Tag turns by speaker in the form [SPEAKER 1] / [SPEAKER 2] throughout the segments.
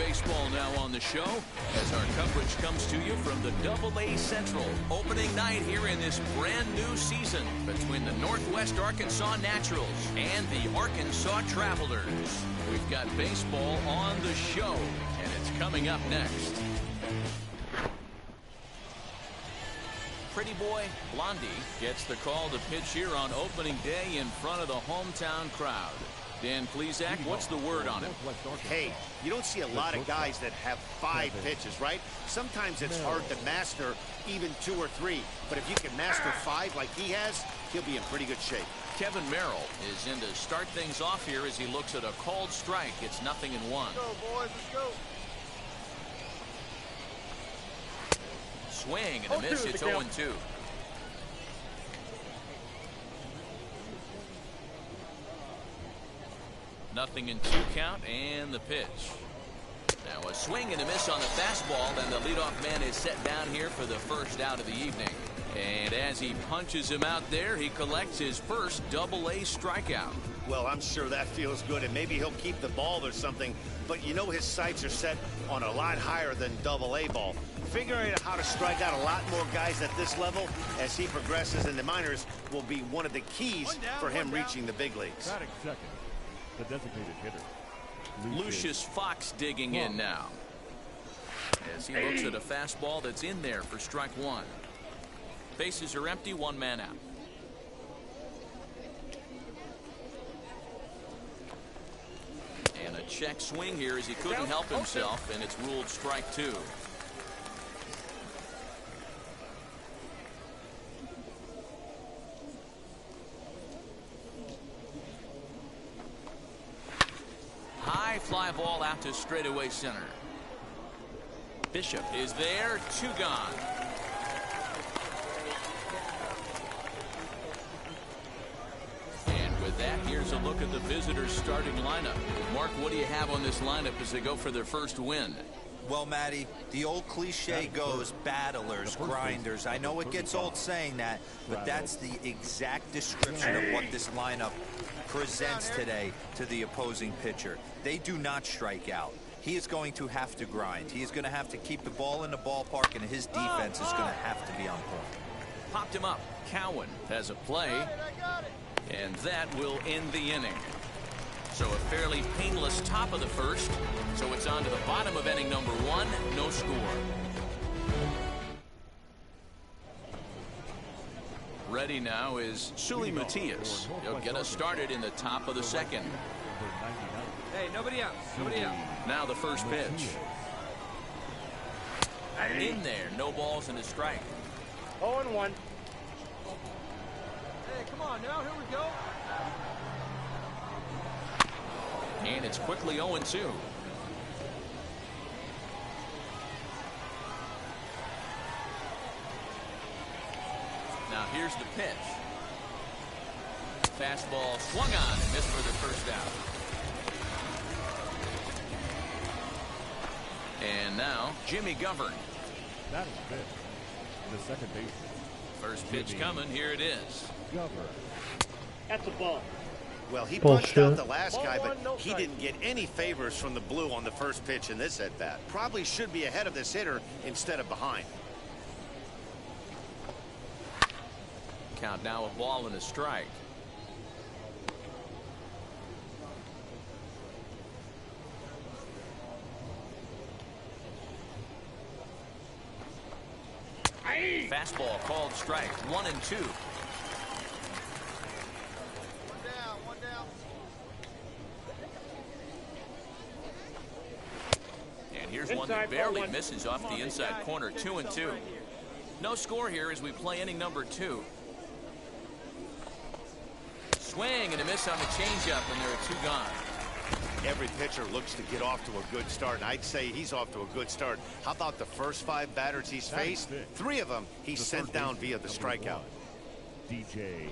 [SPEAKER 1] baseball now on the show as our coverage comes to you from the AA Central opening night here in this brand new season between the Northwest Arkansas Naturals and the Arkansas Travelers. We've got baseball on the show, and it's coming up next. Pretty boy Blondie gets the call to pitch here on opening day in front of the hometown crowd. Dan Plesac, what's the word on him?
[SPEAKER 2] Hey, you don't see a lot of guys that have 5 pitches, right? Sometimes it's hard to master even 2 or 3. But if you can master 5 like he has, he'll be in pretty good shape.
[SPEAKER 1] Kevin Merrill is in to start things off here as he looks at a called strike. It's 0-1.
[SPEAKER 3] Let's go, boys. Let's go.
[SPEAKER 1] Swing and a miss. It's 0-2. Nothing in 2 count, and the pitch. Now a swing and a miss on the fastball, and the leadoff man is set down here for the first out of the evening. And as he punches him out there, he collects his first AA strikeout.
[SPEAKER 2] Well, I'm sure that feels good, and maybe he'll keep the ball or something. But you know his sights are set on a lot higher than AA ball. Figuring out how to strike out a lot more guys at this level as he progresses in the minors will be one of the keys for him reaching the big leagues.
[SPEAKER 4] Second, the designated hitter,
[SPEAKER 1] Lucius Fox digging in now as he looks at a fastball that's in there for strike 1. Bases are empty, 1 man out. And a check swing here as he couldn't help himself, and it's ruled strike 2. High fly ball out to straightaway center. Bishop is there, 2 gone. And with that, here's a look at the visitors' starting lineup. Mark, what do you have on this lineup as they go for their first win?
[SPEAKER 5] Well, Matty, the old cliche goes battlers, grinders. I know it gets old saying that, but that's the exact description of what this lineup presents today to the opposing pitcher. They do not strike out. He is going to have to grind. He is going to have to keep the ball in the ballpark, and his defense is going to have to be on point.
[SPEAKER 1] Popped him up. Cowan has a play, and that will end the inning. So a fairly painless top of the first. So it's on to the bottom of inning number 1. No score. Ready now is Sully Matias. He'll get us started in the top of the second.
[SPEAKER 3] Hey, nobody out. Nobody out.
[SPEAKER 1] Now the first pitch. In there. No balls and a strike.
[SPEAKER 3] 0-1. Hey, come on now. Here we go.
[SPEAKER 1] And it's quickly 0-2. Now here's the pitch. Fastball swung on and missed for the first out. And now Jimmy Govern.
[SPEAKER 4] That is good. The second baseman.
[SPEAKER 1] First pitch coming. Here it is.
[SPEAKER 4] Govern.
[SPEAKER 3] That's a ball.
[SPEAKER 2] Well, he punched out the last guy, but he didn't get any favors from the blue on the first pitch in this at-bat. Probably should be ahead of this hitter instead of behind.
[SPEAKER 1] Count now a ball and a strike. Fastball called strike. 1-2.
[SPEAKER 3] One down.
[SPEAKER 1] And here's one that barely misses off the inside corner. 2-2. No score here as we play inning number 2. Swing and a miss on the changeup, and there are 2 gone.
[SPEAKER 2] Every pitcher looks to get off to a good start, and I'd say he's off to a good start. How about the first 5 batters he's faced? 3 of them he sent down via the strikeout.
[SPEAKER 1] DJ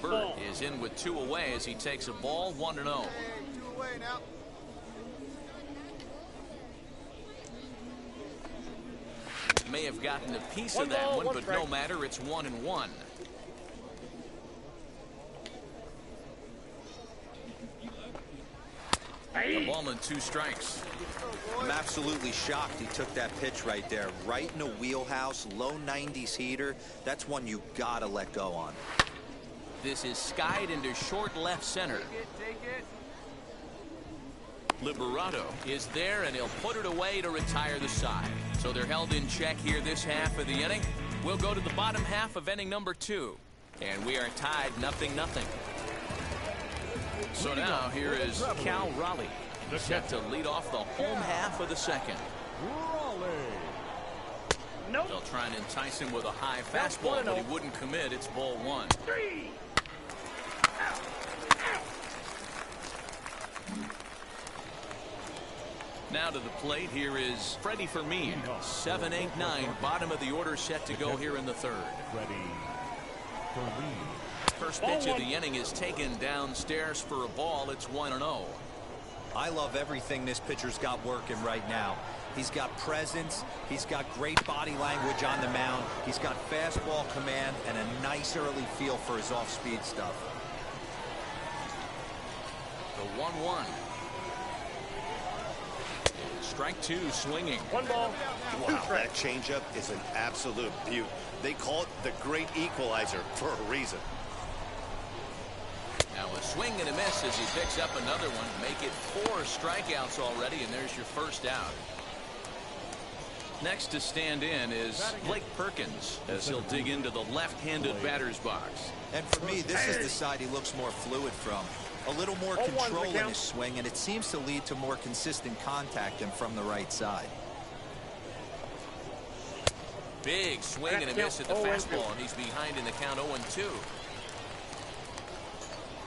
[SPEAKER 1] Bird is in with 2 away as he takes a ball. 1-0.
[SPEAKER 3] Hey, 2 away now.
[SPEAKER 1] May have gotten a piece of that one, but no matter. It's 1-1. The ball and 2 strikes.
[SPEAKER 5] I'm absolutely shocked he took that pitch right there. Right in a wheelhouse, low 90s heater. That's one you gotta let go on.
[SPEAKER 1] This is skied into short left center.
[SPEAKER 3] Take it.
[SPEAKER 1] Liberato is there, and he'll put it away to retire the side. So they're held in check here this half of the inning. We'll go to the bottom half of inning number 2. And we are tied 0-0. So now here is Cal Raleigh, set to lead off the home half of the second.
[SPEAKER 3] Nope.
[SPEAKER 1] They'll try and entice him with a high fastball, but he wouldn't commit. It's ball 1. Now to the plate, here is Freddie Fermin. 7, 8, 9, bottom of the order set to go here in the 3rd. First pitch of the inning is taken downstairs for a ball. It's 1-0.
[SPEAKER 5] I love everything this pitcher's got working right now. He's got presence, he's got great body language on the mound, he's got fastball command, and a nice early feel for his off-speed stuff.
[SPEAKER 1] The 1-1. Strike 2 swinging.
[SPEAKER 3] 1 ball.
[SPEAKER 2] Wow, that changeup is an absolute beaut. They call it the great equalizer for a reason.
[SPEAKER 1] Now a swing and a miss as he picks up another one. Make it 4 strikeouts already, and there's your first out. Next to stand in is Blake Perkins as he'll dig into the left-handed batter's box.
[SPEAKER 5] And for me, this is the side he looks more fluid from. A little more control in his swing, and it seems to lead to more consistent contact than from the right side.
[SPEAKER 1] Big swing and a miss at the fastball, and he's behind in the count 0-2.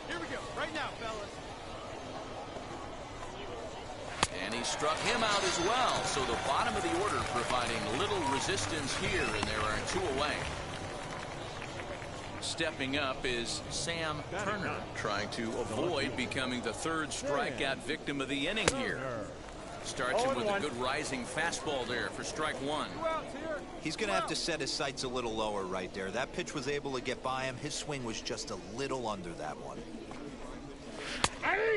[SPEAKER 3] Here we go. Right now, fellas.
[SPEAKER 1] And he struck him out as well. So the bottom of the order providing little resistance here, and there are 2 away. Stepping up is Sam Turner, trying to avoid becoming the 3rd strikeout victim of the inning here. Starts him with a good rising fastball there for strike 1.
[SPEAKER 5] He's going to have to set his sights a little lower right there. That pitch was able to get by him. His swing was just a little under that one.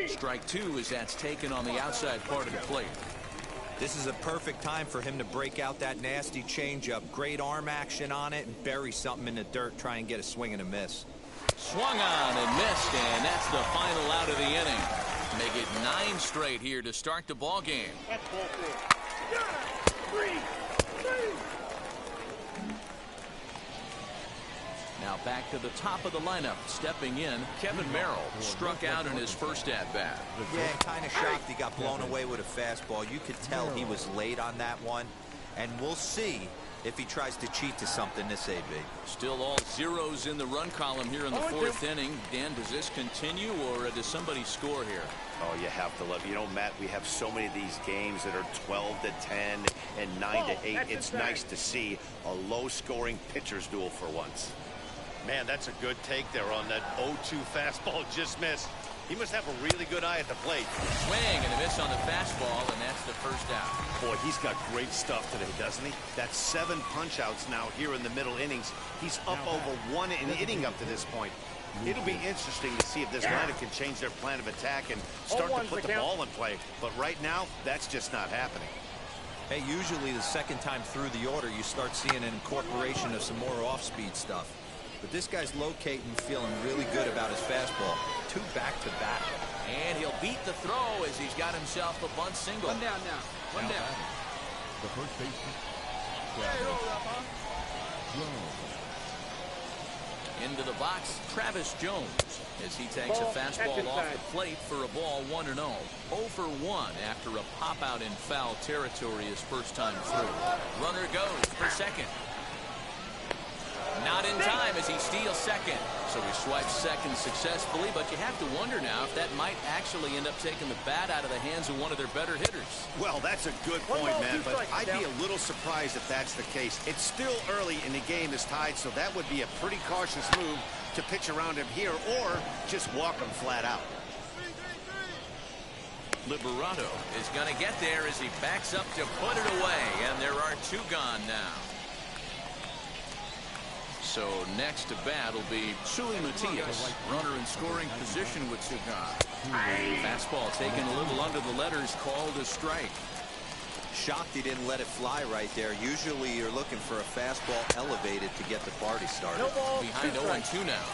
[SPEAKER 1] Strike 2 as that's taken on the outside part of the plate.
[SPEAKER 5] This is a perfect time for him to break out that nasty changeup. Great arm action on it and bury something in the dirt. Try and get a swing and a miss.
[SPEAKER 1] Swung on and missed, and that's the final out of the inning. Make it 9 straight here to start the ball game.
[SPEAKER 3] That's ball 4. 3.
[SPEAKER 1] Now back to the top of the lineup. Stepping in, Kevin Merrill struck out in his first at-bat.
[SPEAKER 5] Yeah, kind of shocked he got blown away with a fastball. You could tell he was late on that one. And we'll see if he tries to cheat to something this AB.
[SPEAKER 1] Still all zeros in the run column here in the 4th inning. Dan, does this continue, or does somebody score here?
[SPEAKER 2] Oh, you have to love. You know, Matt, we have so many of these games that are 12-10 and 9-8. It's nice to see a low-scoring pitcher's duel for once. Man, that's a good take there on that 0-2 fastball just missed. He must have a really good eye at the plate.
[SPEAKER 1] Swing and a miss on the fastball, and that's the first out.
[SPEAKER 2] Boy, he's got great stuff today, doesn't he? That's 7 punch-outs now here in the middle innings. He's up over 1 inning up to this point. It'll be interesting to see if this lineup can change their plan of attack and start to put the ball in play. But right now, that's just not happening.
[SPEAKER 5] Hey, usually the second time through the order, you start seeing an incorporation of some more off-speed stuff. But this guy's locating, feeling really good about his fastball. 2 back-to-back.
[SPEAKER 1] And he'll beat the throw as he's got himself a bunt single.
[SPEAKER 3] 1 down now. 1 down.
[SPEAKER 4] The first baseman.
[SPEAKER 3] Hey, hold up, huh?
[SPEAKER 1] Into the box, Travis Jones, as he takes a fastball off the plate for a ball 1-0. 0 for 1 after a pop-out in foul territory his first time through. Runner goes for second. Not in time as he steals second. So he swipes second successfully, but you have to wonder now if that might actually end up taking the bat out of the hands of one of their better hitters.
[SPEAKER 2] Well, that's a good point, man, but I'd be a little surprised if that's the case. It's still early and the game is tied, so that would be a pretty cautious move to pitch around him here or just walk him flat out.
[SPEAKER 1] Liberato is going to get there as he backs up to put it away, and there are 2 gone now. So next to bat will be Sui Matias, runner in scoring position with Sugan. Fastball taken a little under the letters, called a strike.
[SPEAKER 5] Shocked he didn't let it fly right there. Usually you're looking for a fastball elevated to get the party started.
[SPEAKER 3] No ball,
[SPEAKER 1] Behind 0-2 now.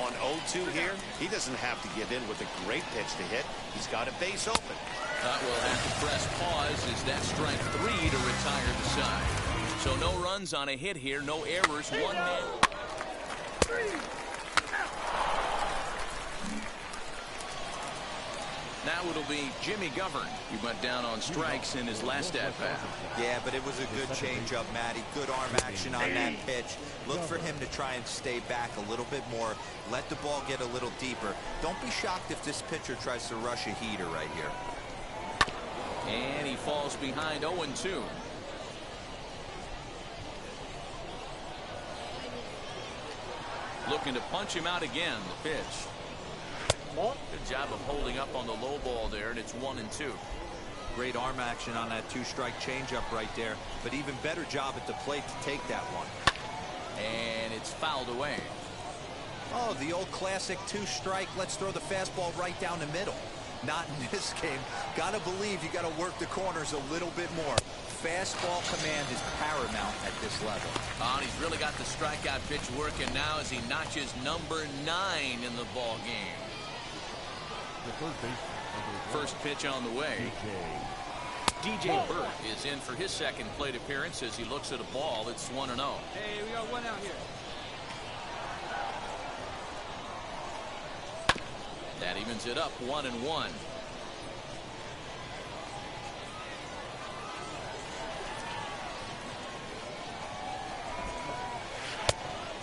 [SPEAKER 2] On 0-2 here, he doesn't have to give in with a great pitch to hit. He's got a base open.
[SPEAKER 1] We'll have to press pause as that strike 3 to retire the side. So no runs on a hit here, no errors, 1 man. Now it'll be Jimmy Govern. He went down on strikes in his last at-bat.
[SPEAKER 5] Yeah, but it was a good changeup, Matty. Good arm action on that pitch. Look for him to try and stay back a little bit more. Let the ball get a little deeper. Don't be shocked if this pitcher tries to rush a heater right here.
[SPEAKER 1] And he falls behind 0-2. Looking to punch him out again, the pitch. Good job of holding up on the low ball there, and it's 1-2.
[SPEAKER 5] Great arm action on that 2-strike changeup right there, but even better job at the plate to take that one.
[SPEAKER 1] And it's fouled away.
[SPEAKER 5] Oh, the old classic 2-strike. Let's throw the fastball right down the middle. Not in this game. Gotta believe you gotta work the corners a little bit more. Fastball command is paramount at this level.
[SPEAKER 1] Oh, and he's really got the strikeout pitch working now as he notches number 9 in the ball game. First pitch on the way. DJ Burt is in for his second plate appearance as he looks at a ball. It's 1-0.
[SPEAKER 3] Hey, we got one out here.
[SPEAKER 1] That evens it up 1-1.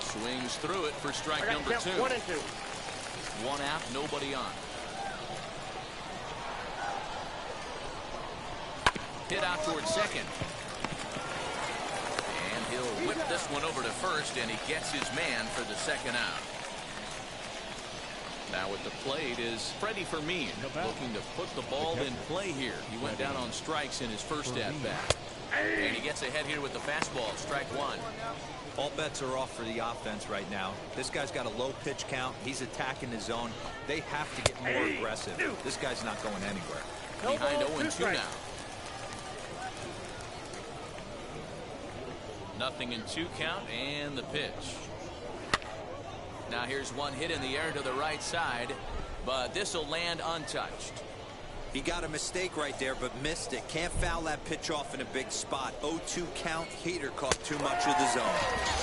[SPEAKER 1] Swings through it for strike number 2.
[SPEAKER 3] 1-2.
[SPEAKER 1] 1 out, nobody on. Hit out towards second. And he'll whip this one over to first, and he gets his man for the second out. Now at the plate is Freddie Fermin, looking to put the ball in play here. He went down on strikes in his first at-bat. And he gets ahead here with the fastball, strike 1.
[SPEAKER 5] All bets are off for the offense right now. This guy's got a low pitch count. He's attacking the zone. They have to get more aggressive. This guy's not going anywhere.
[SPEAKER 1] Behind 0-2 now. Nothing in 2 count, and the pitch. Now here's one hit in the air to the right side, but this will land untouched.
[SPEAKER 5] He got a mistake right there, but missed it. Can't foul that pitch off in a big spot. 0-2 count. Heater caught too much of the zone.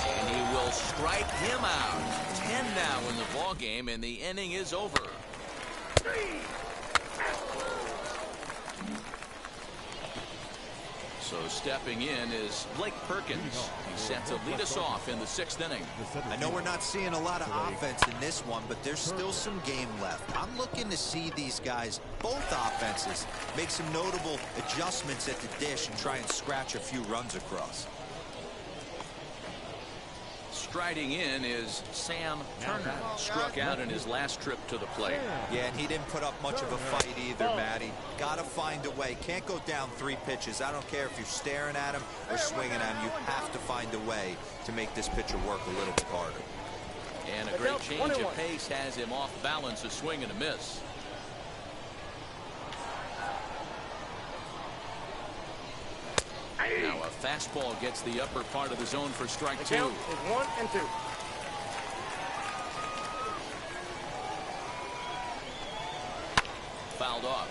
[SPEAKER 1] And he will strike him out. 10 now in the ball game, and the inning is over. So stepping in is Blake Perkins. He's set to lead us off in the 6th inning.
[SPEAKER 5] I know we're not seeing a lot of offense in this one, but there's still some game left. I'm looking to see these guys, both offenses, make some notable adjustments at the dish and try and scratch a few runs across.
[SPEAKER 1] Striding in is Sam Turner. Struck out in his last trip to the plate.
[SPEAKER 5] Yeah, and he didn't put up much of a fight either, Matty. Gotta find a way. Can't go down 3 pitches. I don't care if you're staring at him or swinging at him. You have to find a way to make this pitcher work a little bit harder.
[SPEAKER 1] And a great change of pace has him off balance, a swing and a miss. Now a fastball gets the upper part of the zone for strike 2.
[SPEAKER 3] Count is 1-2.
[SPEAKER 1] Fouled off.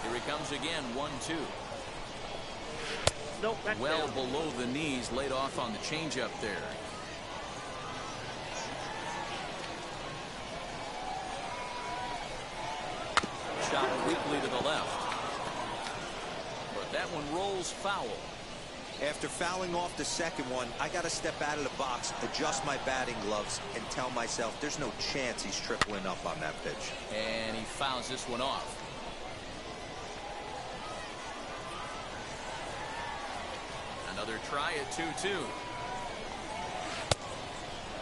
[SPEAKER 1] Here he comes again, 1-2.
[SPEAKER 3] Nope, that's
[SPEAKER 1] Well
[SPEAKER 3] down.
[SPEAKER 1] below the knees, laid off on the changeup there. Shot weakly to the left. But that one rolls foul.
[SPEAKER 5] After fouling off the second one, I got to step out of the box, adjust my batting gloves, and tell myself there's no chance he's tripling up on that pitch.
[SPEAKER 1] And he fouls this one off. Another try at 2-2.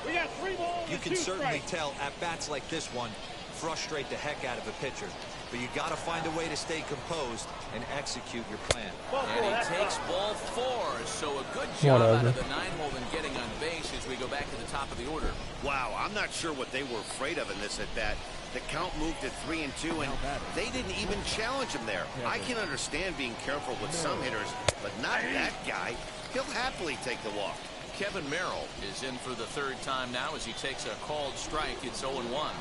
[SPEAKER 3] We got 3 balls.
[SPEAKER 5] You
[SPEAKER 3] and
[SPEAKER 5] can
[SPEAKER 3] 2
[SPEAKER 5] certainly
[SPEAKER 3] strikes.
[SPEAKER 5] tell at bats like this one, frustrate the heck out of a pitcher. But you got to find a way to stay composed and execute your plan.
[SPEAKER 1] And he takes ball 4, so a good job out of the 9-hole and getting on base as we go back to the top of the order.
[SPEAKER 2] Wow, I'm not sure what they were afraid of in this at-bat. The count moved to 3-2, and they didn't even challenge him there. I can understand being careful with some hitters, but not that guy. He'll happily take the walk.
[SPEAKER 1] Kevin Merrill is in for the 3rd time now as he takes a called strike. It's 0-1.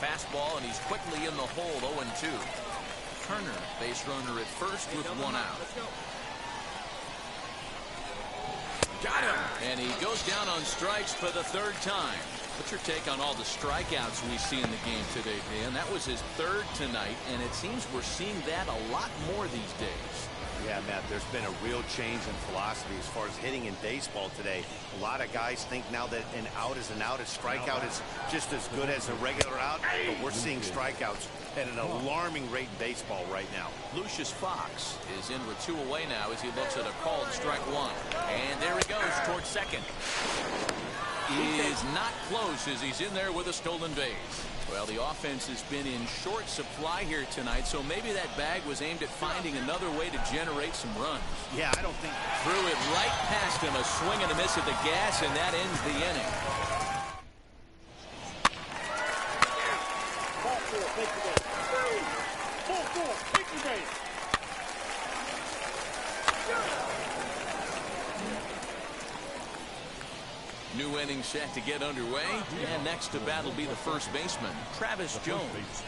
[SPEAKER 1] Fastball, and he's quickly in the hole, 0-2. Turner, base runner at first with 1 out. Got him! And he goes down on strikes for the 3rd time. What's your take on all the strikeouts we see in the game today, Dan? That was his 3rd tonight, and it seems we're seeing that a lot more these days.
[SPEAKER 2] Yeah, Matt, there's been a real change in philosophy as far as hitting in baseball today. A lot of guys think now that an out is an out, a strikeout is just as good as a regular out, but we're seeing strikeouts at an alarming rate in baseball right now.
[SPEAKER 1] Lucius Fox is in with 2 away now as he looks at a called strike 1. And there he goes towards second. He is not close as he's in there with a stolen base. Well, the offense has been in short supply here tonight, so maybe that bag was aimed at finding another way to generate some runs.
[SPEAKER 2] Yeah, I don't think...
[SPEAKER 1] Threw it right past him, a swing and a miss at the gas, and that ends the inning.
[SPEAKER 3] Ball 4, take the base. Ball 4, take the base.
[SPEAKER 1] New inning set to get underway, and next to bat will be the first baseman, Travis Jones.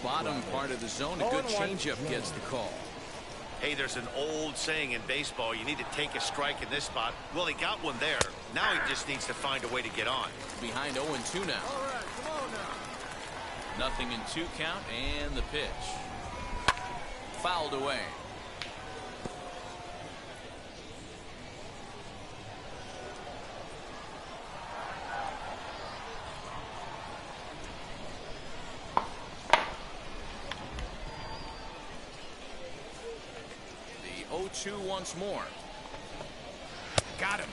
[SPEAKER 1] Bottom part of the zone, a good changeup gets the call.
[SPEAKER 2] Hey, there's an old saying in baseball, you need to take a strike in this spot. Well, he got one there. Now he just needs to find a way to get on.
[SPEAKER 1] Behind 0-2 now.
[SPEAKER 3] All right, come on now.
[SPEAKER 1] Nothing in 2 count, and the pitch. Fouled away. The 0-2 once more. Got him.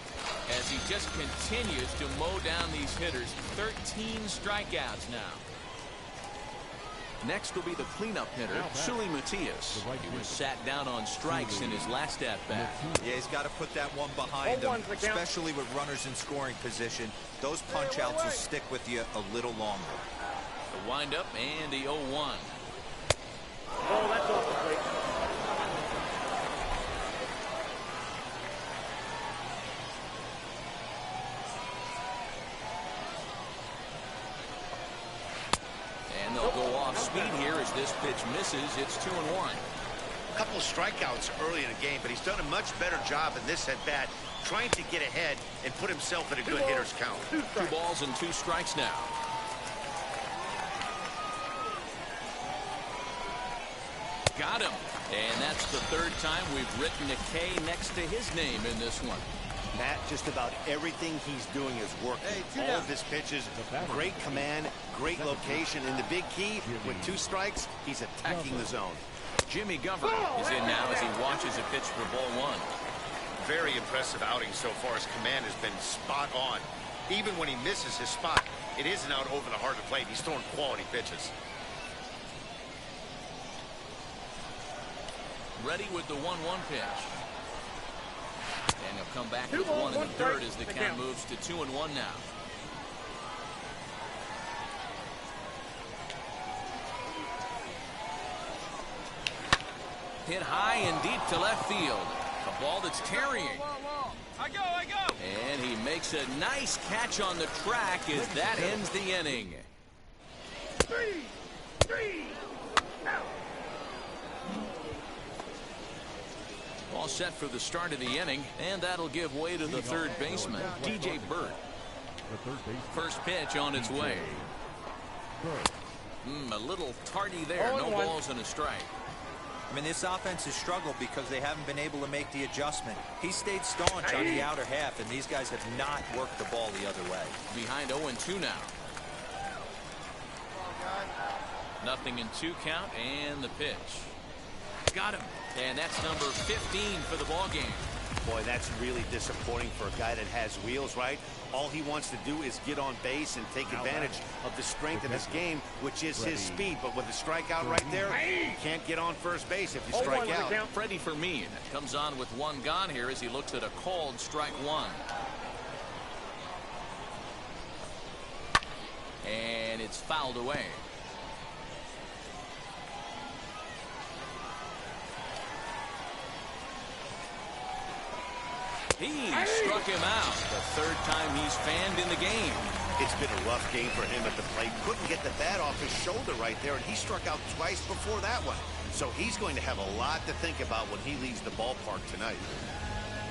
[SPEAKER 1] As he just continues to mow down these hitters. 13 strikeouts now. Next will be the cleanup hitter, Sully Matias. He was sat down on strikes in his last at-bat.
[SPEAKER 5] Yeah, he's got to put that one behind him, especially with runners in scoring position. Those punch-outs will stick with you a little longer.
[SPEAKER 1] The windup and the 0-1.
[SPEAKER 3] Oh, that's off the plate.
[SPEAKER 1] And they'll go off speed here as this pitch misses. It's 2-1.
[SPEAKER 2] A couple of strikeouts early in the game, but he's done a much better job in this at-bat trying to get ahead and put himself in a good hitter's count.
[SPEAKER 1] 2 balls and 2 strikes now. Got him. And that's the 3rd time we've written a K next to his name in this one.
[SPEAKER 2] Matt, just about everything he's doing is working. All of his pitches, great command, great location. And the big key, with 2 strikes, he's attacking the zone.
[SPEAKER 1] Jimmy Governor is in now as he watches a pitch for ball 1.
[SPEAKER 2] Very impressive outing so far. His command has been spot on. Even when he misses his spot, it isn't out over the heart of the plate. He's throwing quality pitches.
[SPEAKER 1] Ready with the 1-1 pitch. And he'll come back with 1 in the 3rd as the count moves to 2-1 now. Hit high and deep to left field. A ball that's tarrying.
[SPEAKER 3] I go.
[SPEAKER 1] And he makes a nice catch on the track as that ends the inning.
[SPEAKER 3] 3.
[SPEAKER 1] All set for the start of the inning, and that'll give way to the 3rd baseman, DJ Burt. First pitch on its way. A little tardy there. No balls and a strike.
[SPEAKER 5] I mean, this offense has struggled because they haven't been able to make the adjustment. He stayed staunch on the outer half, and these guys have not worked the ball the other way.
[SPEAKER 1] Behind 0-2 now. Nothing in 2 count, and the pitch. Got him. And that's number 15 for the ball game.
[SPEAKER 2] Boy, that's really disappointing for a guy that has wheels, right? All he wants to do is get on base and take advantage of the strength of his game, which is his speed. But with a strikeout right there, you can't get on first base if you strike out.
[SPEAKER 1] Freddie Fermin comes on with one gone here as he looks at a called strike one. And it's fouled away. He struck him out. The third time he's fanned in the game.
[SPEAKER 2] It's been a rough game for him at the plate. Couldn't get the bat off his shoulder right there, and he struck out twice before that one. So he's going to have a lot to think about when he leaves the ballpark tonight.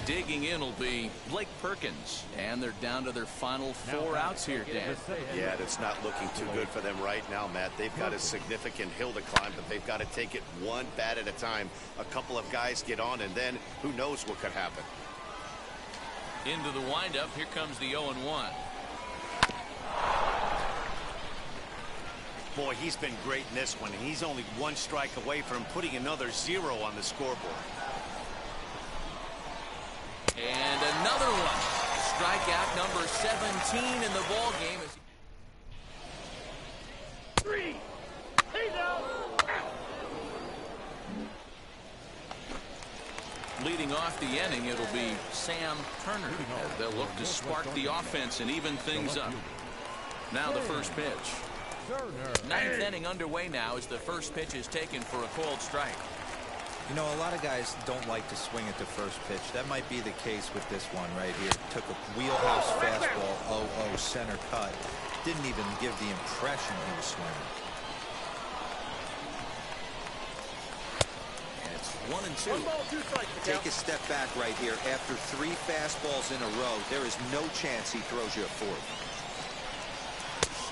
[SPEAKER 1] Digging in will be Blake Perkins, and they're down to their final 4 outs here, Dan.
[SPEAKER 2] Yeah, that's not looking too good for them right now, Matt. They've got a significant hill to climb, but they've got to take it one bat at a time. A couple of guys get on, and then who knows what could happen.
[SPEAKER 1] Into the windup, here comes the 0-1.
[SPEAKER 2] Boy, he's been great in this one, and he's only one strike away from putting another 0 on the scoreboard.
[SPEAKER 1] And another one. Strikeout number 17 in the ball game.
[SPEAKER 3] 3. He's out.
[SPEAKER 1] Leading off the inning, it'll be Sam Turner as they'll look to spark the offense and even things up. Now the first pitch. 9th inning underway now as the first pitch is taken for a called strike.
[SPEAKER 5] You know, a lot of guys don't like to swing at the first pitch. That might be the case with this one right here. Took a wheelhouse fastball, 0-0 center cut. Didn't even give the impression he was swinging.
[SPEAKER 1] And it's 1-2.
[SPEAKER 3] 1 ball, 2 strikes.
[SPEAKER 5] Take a step back right here. After 3 fastballs in a row, there is no chance he throws you a 4th.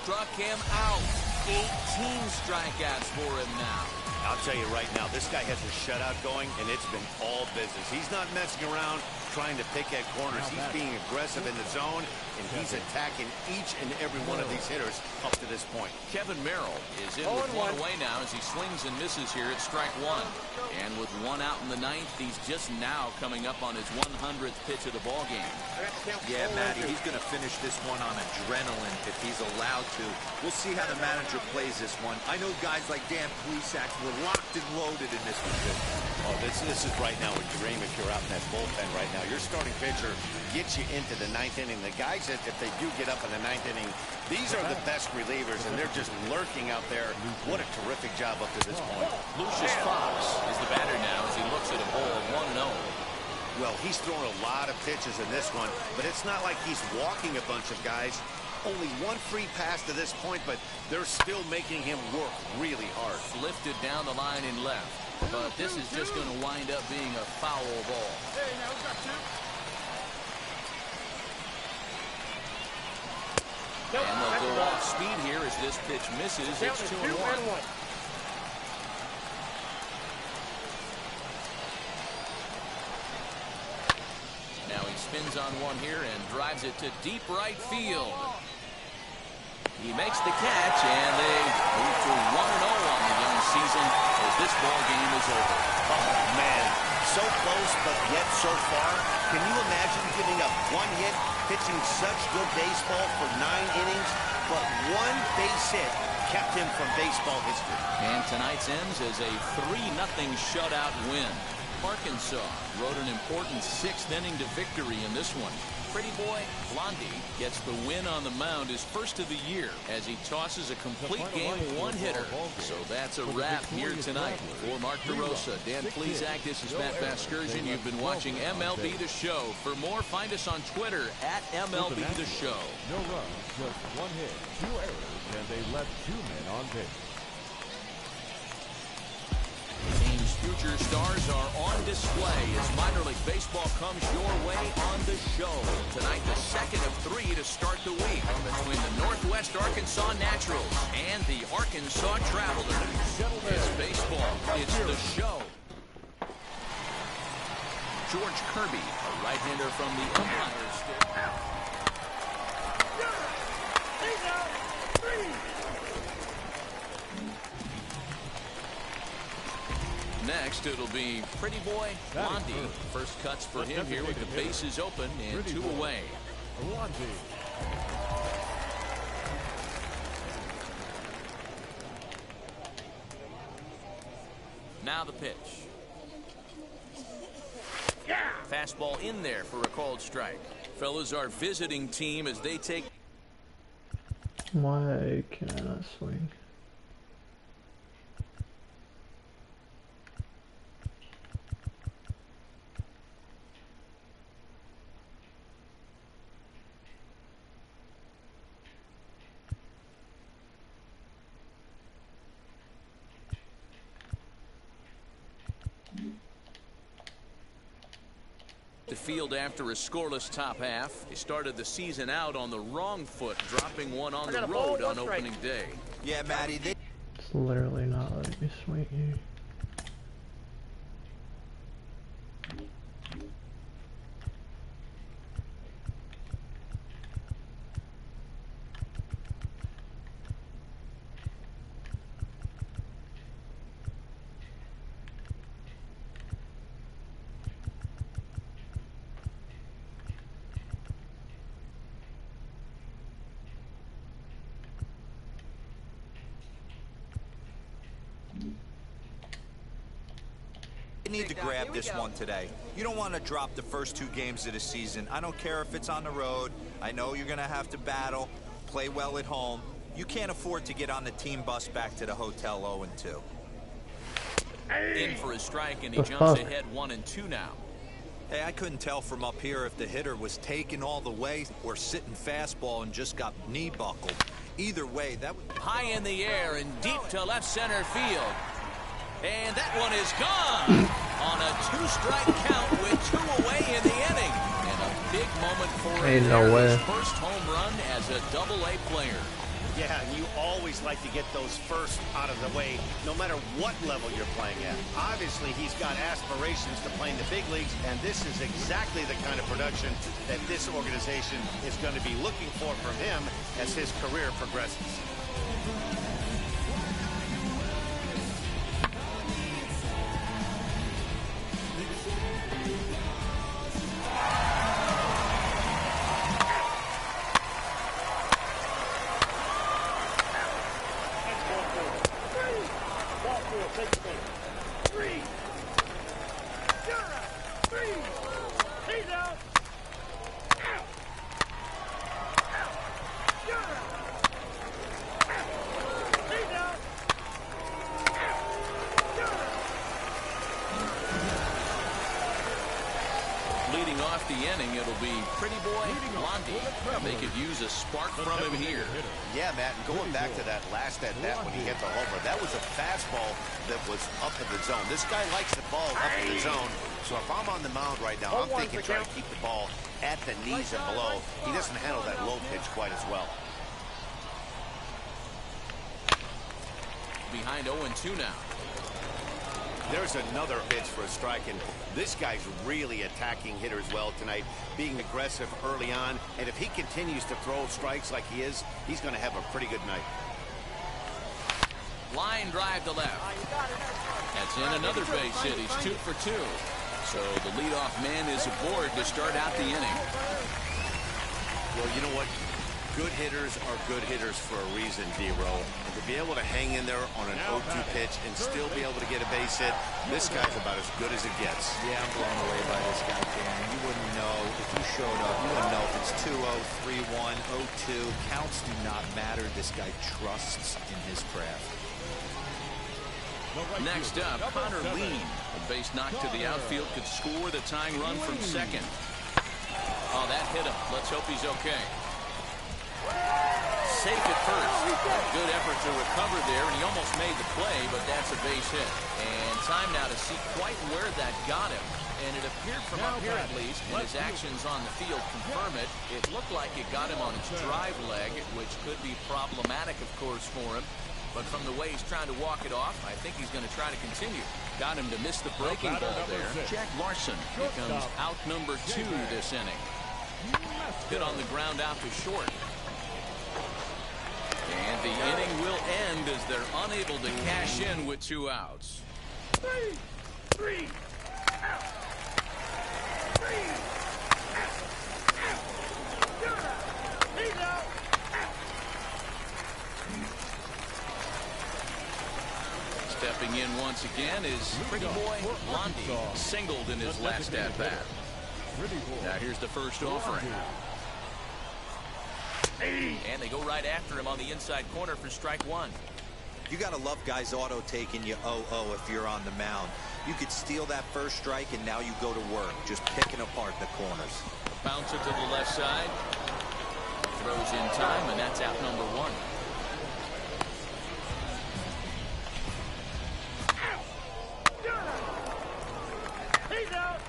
[SPEAKER 1] Struck him out. 18 strikeouts for him now.
[SPEAKER 2] I'll tell you right now, this guy has a shutout going, and it's been all business. He's not messing around trying to pick at corners. He's being aggressive in the zone, and he's attacking each and every one of these hitters up to this point.
[SPEAKER 1] Kevin Merrill is in with 1 away now as he swings and misses here at strike 1. And with 1 out in the 9th, he's just now coming up on his 100th pitch of the ball game.
[SPEAKER 5] Yeah, Matty, he's going to finish this one on adrenaline if he's allowed to. We'll see how the manager plays this one. I know guys like Dan Plesac were locked and loaded in this position.
[SPEAKER 2] Oh, this is right now a dream if you're out in that bullpen right now. Your starting pitcher gets you into the 9th inning. The guys, that if they do get up in the 9th inning, these are the best relievers, and they're just lurking out there. What a terrific job up to this point.
[SPEAKER 1] Lucius Fox is the batter now as he looks at a ball 1-0.
[SPEAKER 2] Well, he's thrown a lot of pitches in this one, but it's not like he's walking a bunch of guys. Only 1 free pass to this point, but they're still making him work really hard.
[SPEAKER 1] Lifted down the line in left, but this is just going to wind up being a foul ball.
[SPEAKER 3] Hey, now we've got 2.
[SPEAKER 1] And they'll go off speed here as this pitch misses. It's 2-1. Now he spins on one here and drives it to deep right field. He makes the catch, and they move to 1-0 on the young season as this ball game is over.
[SPEAKER 2] Oh, man. So close, but yet so far. Can you imagine giving up 1 hit, pitching such good baseball for 9 innings, but 1 base hit kept him from baseball history?
[SPEAKER 1] And tonight's ends as a 3-0 shutout win. Arkansas rode an important 6th inning to victory in this one. Pretty boy Blondie gets the win on the mound, his first of the year, as he tosses a complete game 1-hitter. So that's a wrap here tonight. For Mark DeRosa, Dan Plesac, this is Matt Vasgersian. You've been watching MLB The Show. For more, find us on Twitter at MLB The Show.
[SPEAKER 4] No runs, just 1 hit, 2 errors, and they left 2 men on base.
[SPEAKER 1] Teams' future stars are on display as minor league baseball comes your way on the show. Tonight, the second of 3 to start the week between the Northwest Arkansas Naturals and the Arkansas Travelers. It's baseball. It's the show. George Kirby, a right-hander from the Empire State.
[SPEAKER 3] He's out. 3.
[SPEAKER 1] Next, it'll be Pretty Boy Blondie. First cuts for him here with the bases open and 2 away. Now the pitch. Fastball in there for a called strike. Fellas, our visiting team as they take.
[SPEAKER 6] Why can I not swing?
[SPEAKER 1] The field after a scoreless top half. He started the season out on the wrong foot, dropping one on the road on opening day.
[SPEAKER 5] Yeah, Matty,
[SPEAKER 6] It's literally not letting me swing here.
[SPEAKER 5] You need to grab this one today. You don't want to drop the first 2 games of the season. I don't care if it's on the road. I know you're going to have to battle, play well at home. You can't afford to get on the team bus back to the hotel 0-2.
[SPEAKER 1] In for a strike, and he jumps ahead 1-2 now.
[SPEAKER 5] Hey, I couldn't tell from up here if the hitter was taking all the way or sitting fastball and just got knee buckled. Either way, that was
[SPEAKER 1] high in the air and deep to left center field. And that one is gone on a 2-strike count with 2 away in the inning. And a big moment for him.
[SPEAKER 6] Ain't no way.
[SPEAKER 1] His first home run as a Double-A player.
[SPEAKER 2] Yeah, and you always like to get those first out of the way, no matter what level you're playing at. Obviously, he's got aspirations to play in the big leagues, and this is exactly the kind of production that this organization is going to be looking for from him as his career progresses.
[SPEAKER 1] Leading off the inning, it'll be Pretty Boy Blondie. They could use a spark from him here.
[SPEAKER 2] Yeah, Matt, and going back to that last at-bat when he hit the homer, that was a fastball that was up in the zone. This guy likes the ball up in the zone, so if I'm on the mound right now, I'm thinking try to keep the ball at the knees and below. He doesn't handle that low pitch quite as well.
[SPEAKER 1] Behind 0-2 now.
[SPEAKER 2] There's another pitch for a strike, and this guy's really attacking hitters well tonight, being aggressive early on, and if he continues to throw strikes like he is, he's going to have a pretty good night.
[SPEAKER 1] Line drive to left. That's in another base hit. He's 2 for 2. So the leadoff man is aboard to start out the inning.
[SPEAKER 2] Well, you know what? Good hitters are good hitters for a reason, D-Row. And to be able to hang in there on an 0-2 pitch and still be able to get a base hit, this guy's about as good as it gets.
[SPEAKER 5] Yeah, I'm blown away by this guy, Dan. You wouldn't know if you showed up. You wouldn't know if it's 2-0, 3-1, 0-2. Counts do not matter. This guy trusts in his craft.
[SPEAKER 1] Next up, Connor Lean. A base knock to the outfield could score the tying run from second. Oh, that hit him. Let's hope he's okay. Safe at first. A good effort to recover there, and he almost made the play, but that's a base hit. And time now to see quite where that got him. And it appeared from up here at least, and his actions on the field confirm it. It looked like it got him on his drive leg, which could be problematic, of course, for him. But from the way he's trying to walk it off, I think he's going to try to continue. Got him to miss the breaking ball there. Jack Larson becomes out number 2 this inning. Hit on the ground out to short. And the inning will end as they're unable to cash in with 2 outs.
[SPEAKER 3] Three. Out. Three. Out. You're out. He's out.
[SPEAKER 1] Stepping in once again is Pretty Boy Blondie, singled in his last at-bat. Now here's the first offering. And they go right after him on the inside corner for strike one.
[SPEAKER 5] You got to love guys auto-taking you 0-0 if you're on the mound. You could steal that first strike, and now you go to work, just picking apart the corners.
[SPEAKER 1] Bouncer to the left side. Throws in time, and that's out number one.
[SPEAKER 3] He's out.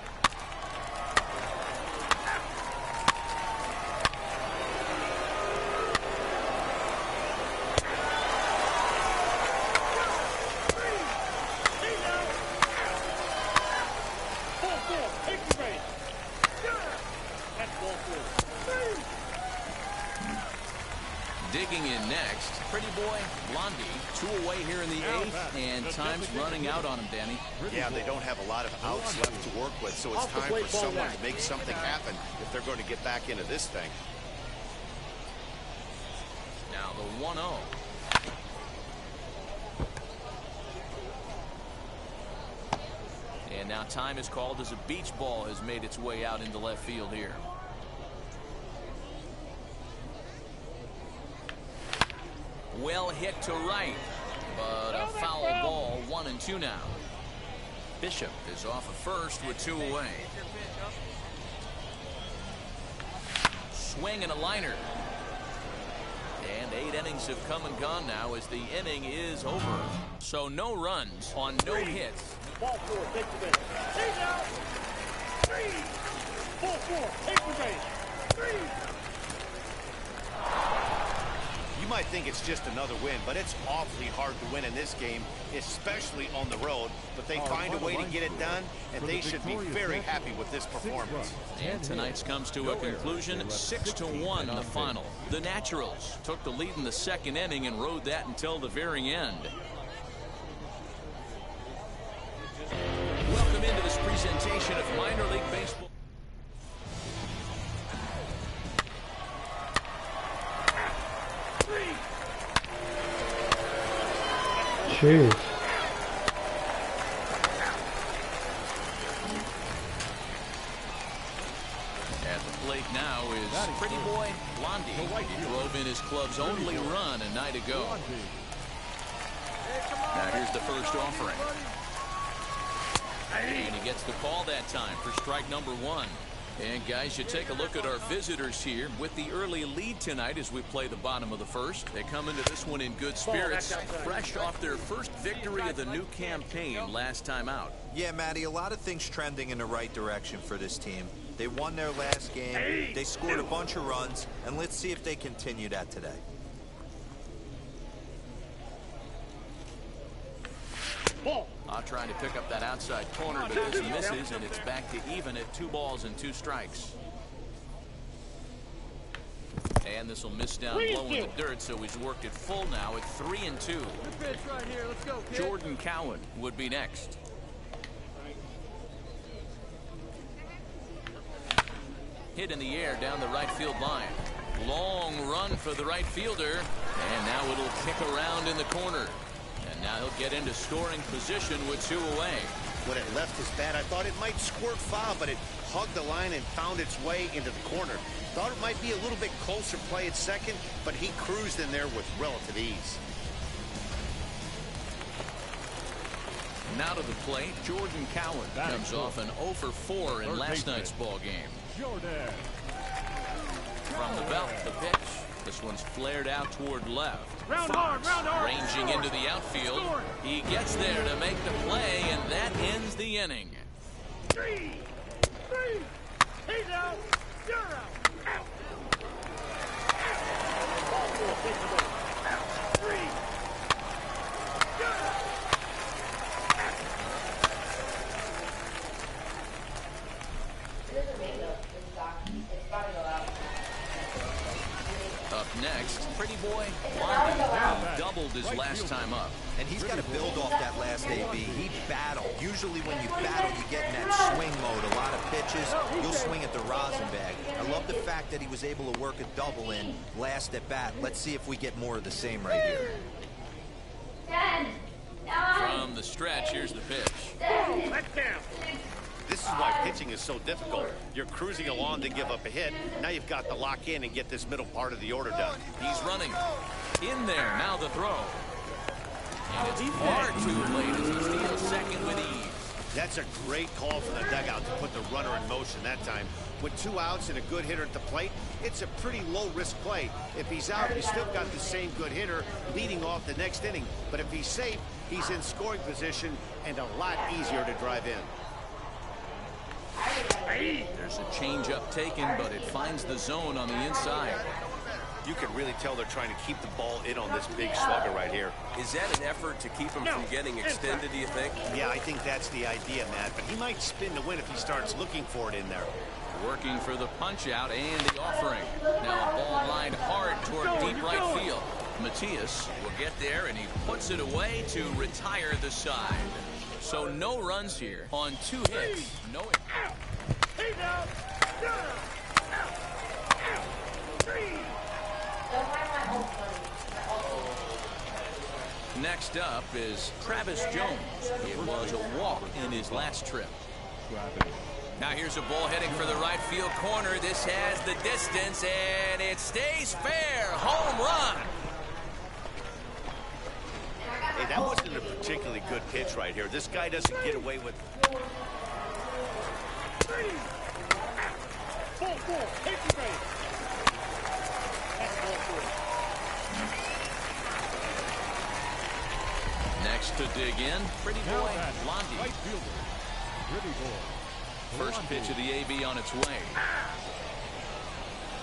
[SPEAKER 1] Digging in next, Pretty Boy Blondie, 2 away here in the 8th, and time's running out on him, Danny.
[SPEAKER 2] Yeah, they don't have a lot of outs left to work with, so it's time for someone to make something happen if they're going to get back into this thing.
[SPEAKER 1] Now the 1-0. And now time is called as a beach ball has made its way out into left field here. Well hit to right, but a foul ball, 1-2 now. Bishop is off of first with 2 away. Swing and a liner. And 8 innings have come and gone now as the inning is over. So no runs on no hits.
[SPEAKER 3] Ball 4, take the base. He's out. 3. Ball 4, take the base. 3.
[SPEAKER 2] You might think it's just another win, but it's awfully hard to win in this game, especially on the road. But they find a way to get it done, and they should be very happy with this performance.
[SPEAKER 1] And tonight's comes to a conclusion, 6-1 the final. The Naturals took the lead in the second inning and rode that until the very end. Welcome into this presentation of Minor League Baseball.
[SPEAKER 6] Jeez.
[SPEAKER 1] At the plate now is Pretty Boy Blondie. He drove in his club's only run a night ago. Now here's the first offering. And he gets the call that time for strike number 1. And guys, you take a look at our visitors here with the early lead tonight as we play the bottom of the first. They come into this one in good spirits, fresh off their first victory of the new campaign last time out.
[SPEAKER 5] Yeah, Matty, a lot of things trending in the right direction for this team. They won their last game, they scored a bunch of runs, and let's see if they continue that today.
[SPEAKER 1] Trying to pick up that outside corner, but this misses, and it's back to even at 2 balls and 2 strikes. And this will miss down low in the dirt, so he's worked it full now at 3-2. Jordan Cowan would be next. Hit in the air down the right field line. Long run for the right fielder, and now it'll kick around in the corner. And now he'll get into scoring position with 2 away.
[SPEAKER 2] When it left his bat, I thought it might squirt foul, but it hugged the line and found its way into the corner. Thought it might be a little bit closer play at second, but he cruised in there with relative ease.
[SPEAKER 1] Now to the plate, Jordan Cowan comes off an 0 for 4 in last night's ball game. From the belt, the pitch. This one's flared out toward left.
[SPEAKER 3] Round hard.
[SPEAKER 1] Ranging into the outfield. He gets there to make the play, and that ends the inning.
[SPEAKER 3] 3. He's out. You're out. Ball 4, take the base. 3. You're out.
[SPEAKER 1] Up next, Pretty Boy Blondie, who doubled his last time up.
[SPEAKER 5] And he's got to build off that last AB. He battled. Usually when you battle, you get in that swing mode. A lot of pitches, you'll swing at the rosin bag. I love the fact that he was able to work a double in last at bat. Let's see if we get more of the same right here.
[SPEAKER 1] From the stretch, here's the pitch.
[SPEAKER 2] This is why pitching is so difficult. You're cruising along to give up a hit. Now you've got to lock in and get this middle part of the order done.
[SPEAKER 1] He's running. In there, now the throw. And it's far too late as he steals second with ease.
[SPEAKER 2] That's a great call from the dugout to put the runner in motion that time. With 2 outs and a good hitter at the plate, it's a pretty low-risk play. If he's out, you still got the same good hitter leading off the next inning. But if he's safe, he's in scoring position and a lot easier to drive in.
[SPEAKER 1] There's a changeup taken, but it finds the zone on the inside.
[SPEAKER 2] You can really tell they're trying to keep the ball in on this big slugger right here.
[SPEAKER 7] Is that an effort to keep him from getting extended, do you think?
[SPEAKER 2] Yeah, I think that's the idea, Matt. But he might spin to win if he starts looking for it in there.
[SPEAKER 1] Working for the punch out and the offering. Now a ball lined hard toward deep right field. Matias will get there and he puts it away to retire the side. So no runs here on 2 hits. No. Next up is Travis Jones. It was a walk in his last trip. Now here's a ball heading for the right field corner. This has the distance and it stays fair. Home run.
[SPEAKER 2] Hey, that wasn't a particularly good pitch right here. This guy doesn't get away with...
[SPEAKER 1] Next to dig in, Pretty Boy Blondie.
[SPEAKER 4] Right fielder, Pretty Boy.
[SPEAKER 1] First pitch of the AB on its way.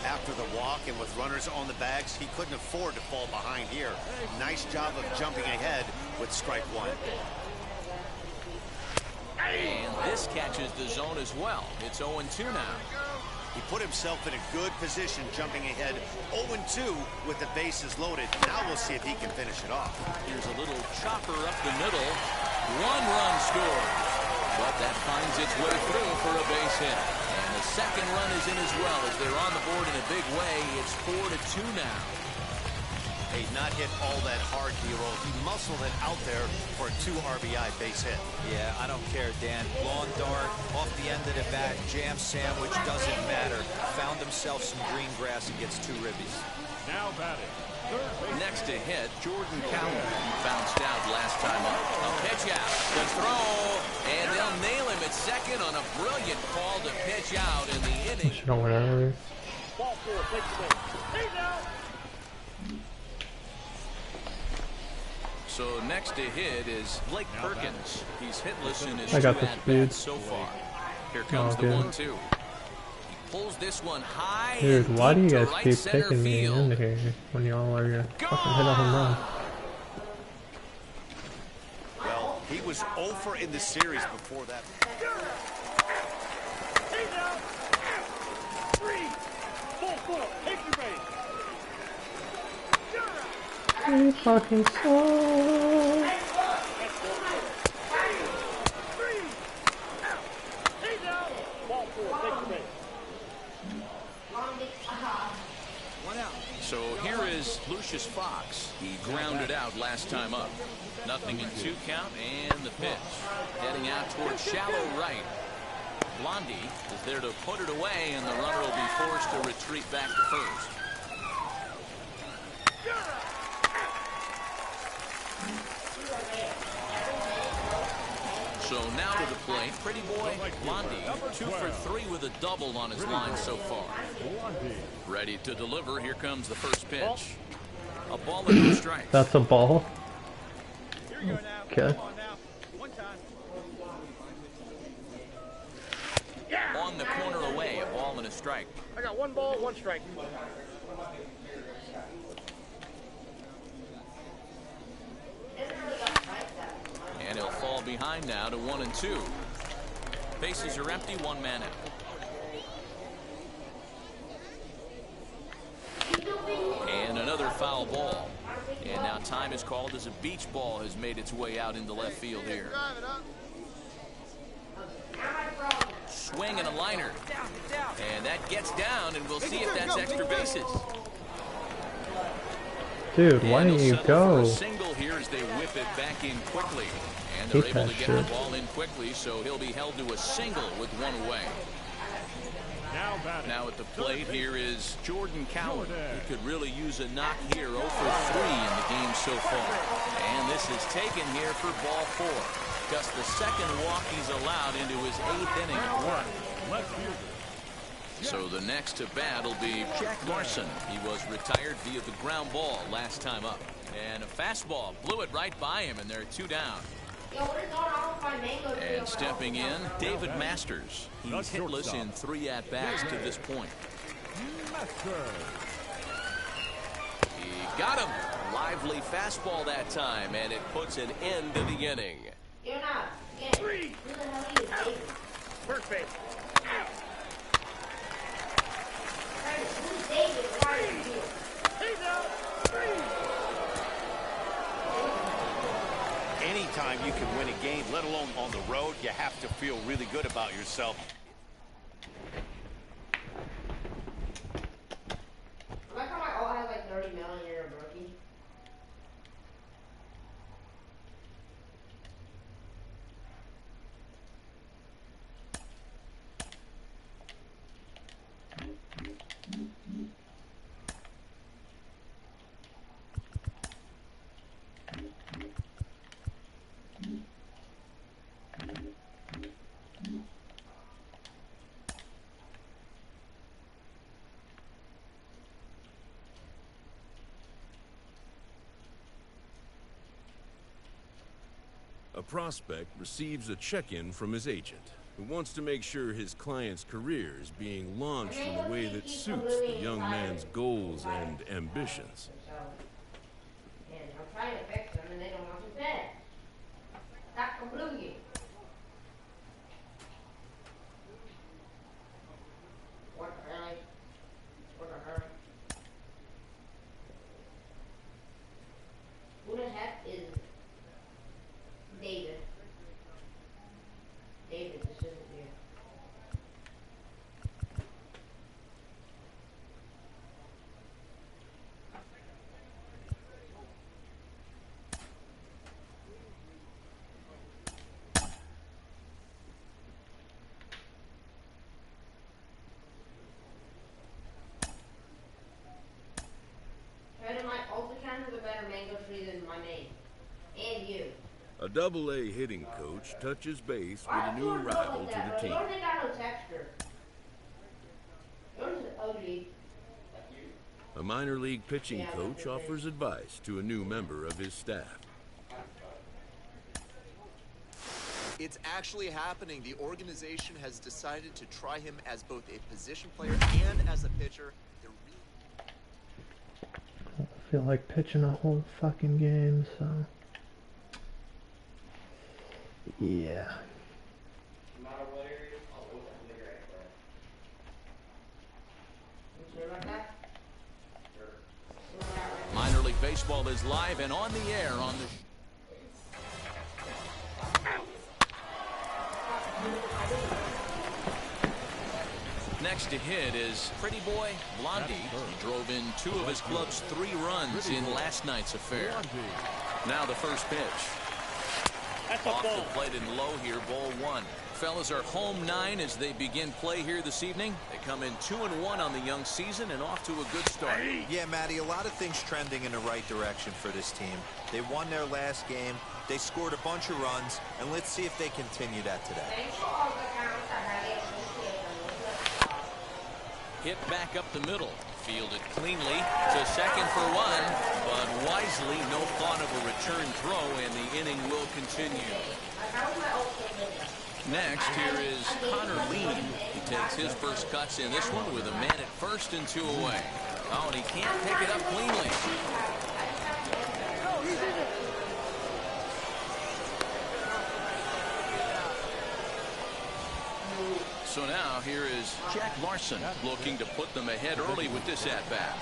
[SPEAKER 2] After the walk and with runners on the bags, he couldn't afford to fall behind here. Nice job of jumping ahead with strike 1.
[SPEAKER 1] And this catches the zone as well. It's 0-2 now.
[SPEAKER 2] He put himself in a good position jumping ahead 0-2 with the bases loaded. Now we'll see if he can finish it off.
[SPEAKER 1] Here's a little chopper up the middle. 1 run scored. But that finds its way through for a base hit. And the second run is in as well as they're on the board in a big way. It's 4-2 now.
[SPEAKER 2] Hey, not hit all that hard, Hero. He muscled it out there for a 2 RBI base hit.
[SPEAKER 5] Yeah, I don't care, Dan. Lawn dart, off the end of the bat, jam sandwich, doesn't matter. Found himself some green grass and gets 2 ribbies.
[SPEAKER 4] Now batting.
[SPEAKER 1] Next to hit, Jordan Cowan. He bounced out last time up. A pitch out. The throw. And they'll nail him at second on a brilliant call to pitch out in the inning.
[SPEAKER 6] Should have went earlier.
[SPEAKER 3] Ball 4, take the base. He's out.
[SPEAKER 1] So next to hit is Blake Perkins. He's hitless in his
[SPEAKER 6] I
[SPEAKER 1] 2
[SPEAKER 6] got the
[SPEAKER 1] at-bats
[SPEAKER 6] speed.
[SPEAKER 1] so far. Here comes the
[SPEAKER 6] good.
[SPEAKER 1] 1-2. He pulls this one high.
[SPEAKER 6] Dude,
[SPEAKER 1] and
[SPEAKER 6] why do you
[SPEAKER 1] deep to
[SPEAKER 6] guys
[SPEAKER 1] right
[SPEAKER 6] keep
[SPEAKER 1] center
[SPEAKER 6] picking me
[SPEAKER 1] field.
[SPEAKER 6] into here when y'all are gonna fucking hit a home run?
[SPEAKER 2] Well, he was 0 for in the series before that.
[SPEAKER 3] He's out. 3, 4, take the base.
[SPEAKER 6] You fucking suck.
[SPEAKER 3] 3, out. He's out. Ball 4, take the base.
[SPEAKER 1] So here is Lucius Fox. He grounded out last time up. Nothing in 2 count and the pitch. Heading out towards shallow right. Blondie is there to put it away and the runner will be forced to retreat back to first. So now to the plate, Pretty Boy Blondie, 2 for 3 with a double on his line so far. Ready to deliver. Here comes the first pitch. A ball and 2 strikes.
[SPEAKER 6] That's a ball? Okay.
[SPEAKER 1] On the corner away, a ball and a strike.
[SPEAKER 3] I got 1 ball, 1 strike.
[SPEAKER 1] And he'll fall behind now to 1-2. Bases are empty, 1 man out. And another foul ball. And now time is called as a beach ball has made its way out into left field here. Swing and a liner. And that gets down, and we'll see if that's extra bases.
[SPEAKER 6] Dude, why didn't you go?
[SPEAKER 1] For a single here as they whip it back in quickly. And they're able to get the ball in quickly, so he'll be held to a single with one away. Now at the plate here is Jordan Cowan. He could really use a knock here. 0 for 3 in the game so far. And this is taken here for ball 4. Just the second walk he's allowed into his 8th inning of work. So the next to bat will be Jack Larson. He was retired via the ground ball last time up. And a fastball blew it right by him, and they're 2 down. And stepping in, David Masters. He's hitless in 3 at-bats to this point. He got him. Lively fastball that time, and it puts an end to the inning.
[SPEAKER 3] Three. First base. Out. He's out. 3.
[SPEAKER 2] Anytime you can win a game, let alone on the road, you have to feel really good about yourself.
[SPEAKER 8] I like how my alt has like 30 million in a rookie.
[SPEAKER 9] A prospect receives a check-in from his agent, who wants to make sure his client's career is being launched in a way that suits the young man's goals and ambitions.
[SPEAKER 8] And I'm trying to fix them and they don't want to bed. That's a blue you. What the hell? What the hell? Who the heck is David? David, this isn't here. My alt account has a better mango tree than my name. And you.
[SPEAKER 9] A Double-A hitting coach touches base with a new arrival to the team.
[SPEAKER 8] Yours ain't got no texture. Yours is ugly.
[SPEAKER 9] A minor league pitching coach offers advice to a new member of his staff.
[SPEAKER 10] It's actually happening. The organization has decided to try him as both a position player and as a pitcher.
[SPEAKER 6] I feel like pitching a whole fucking game, so yeah.
[SPEAKER 1] Minor League Baseball is live and on the air on the Next to hit is Pretty Boy Blondie. He drove in 2 of his club's 3 runs in last night's affair. Now the first pitch. Off the plate and low here, ball 1. Fellas are home 9 as they begin play here this evening. They come in 2-1 on the young season and off to a good start.
[SPEAKER 5] Yeah, Matty, a lot of things trending in the right direction for this team. They won their last game. They scored a bunch of runs, and let's see if they continue that today.
[SPEAKER 1] Hit back up the middle. Fielded cleanly to second for 1, but wisely no thought of a return throw, and the inning will continue. Next, here is Connor Lean. He takes his first cuts in this one with a man at first and 2 away. Oh, and he can't pick it up cleanly. So now here is Jack Larson looking to put them ahead early with this at-bat.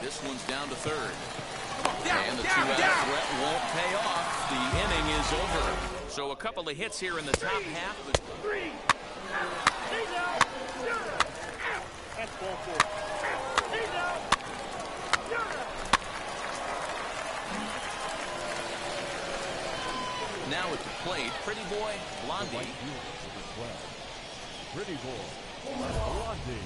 [SPEAKER 1] This one's down to third. And the two-out threat won't pay off. The inning is over. So a couple of hits here in the top half.
[SPEAKER 3] Three. He's out. That's ball four. He's out.
[SPEAKER 1] Now at the plate, Pretty Boy, Blondie.
[SPEAKER 4] Pretty Boy, Blondie.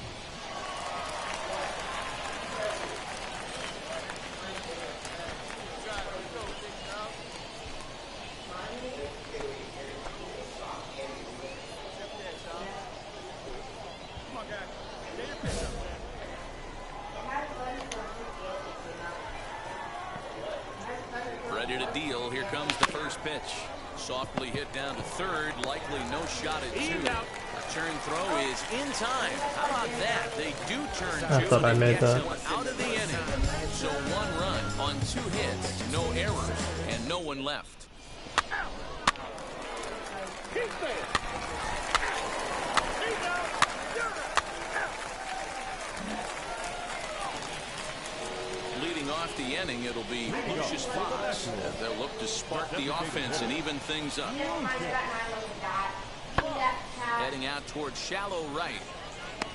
[SPEAKER 1] Ready to deal. Here comes the first pitch. Softly hit down to third. Likely no shot at two. Return throw is in time. How about that? They do turn two.
[SPEAKER 6] I thought I made that.
[SPEAKER 1] Out of the inning. So 1 run on 2 hits, no errors, and no one left. Leading off the inning, it'll be Lucius Fox. They'll look to spark the offense and even things up. Heading out towards shallow right.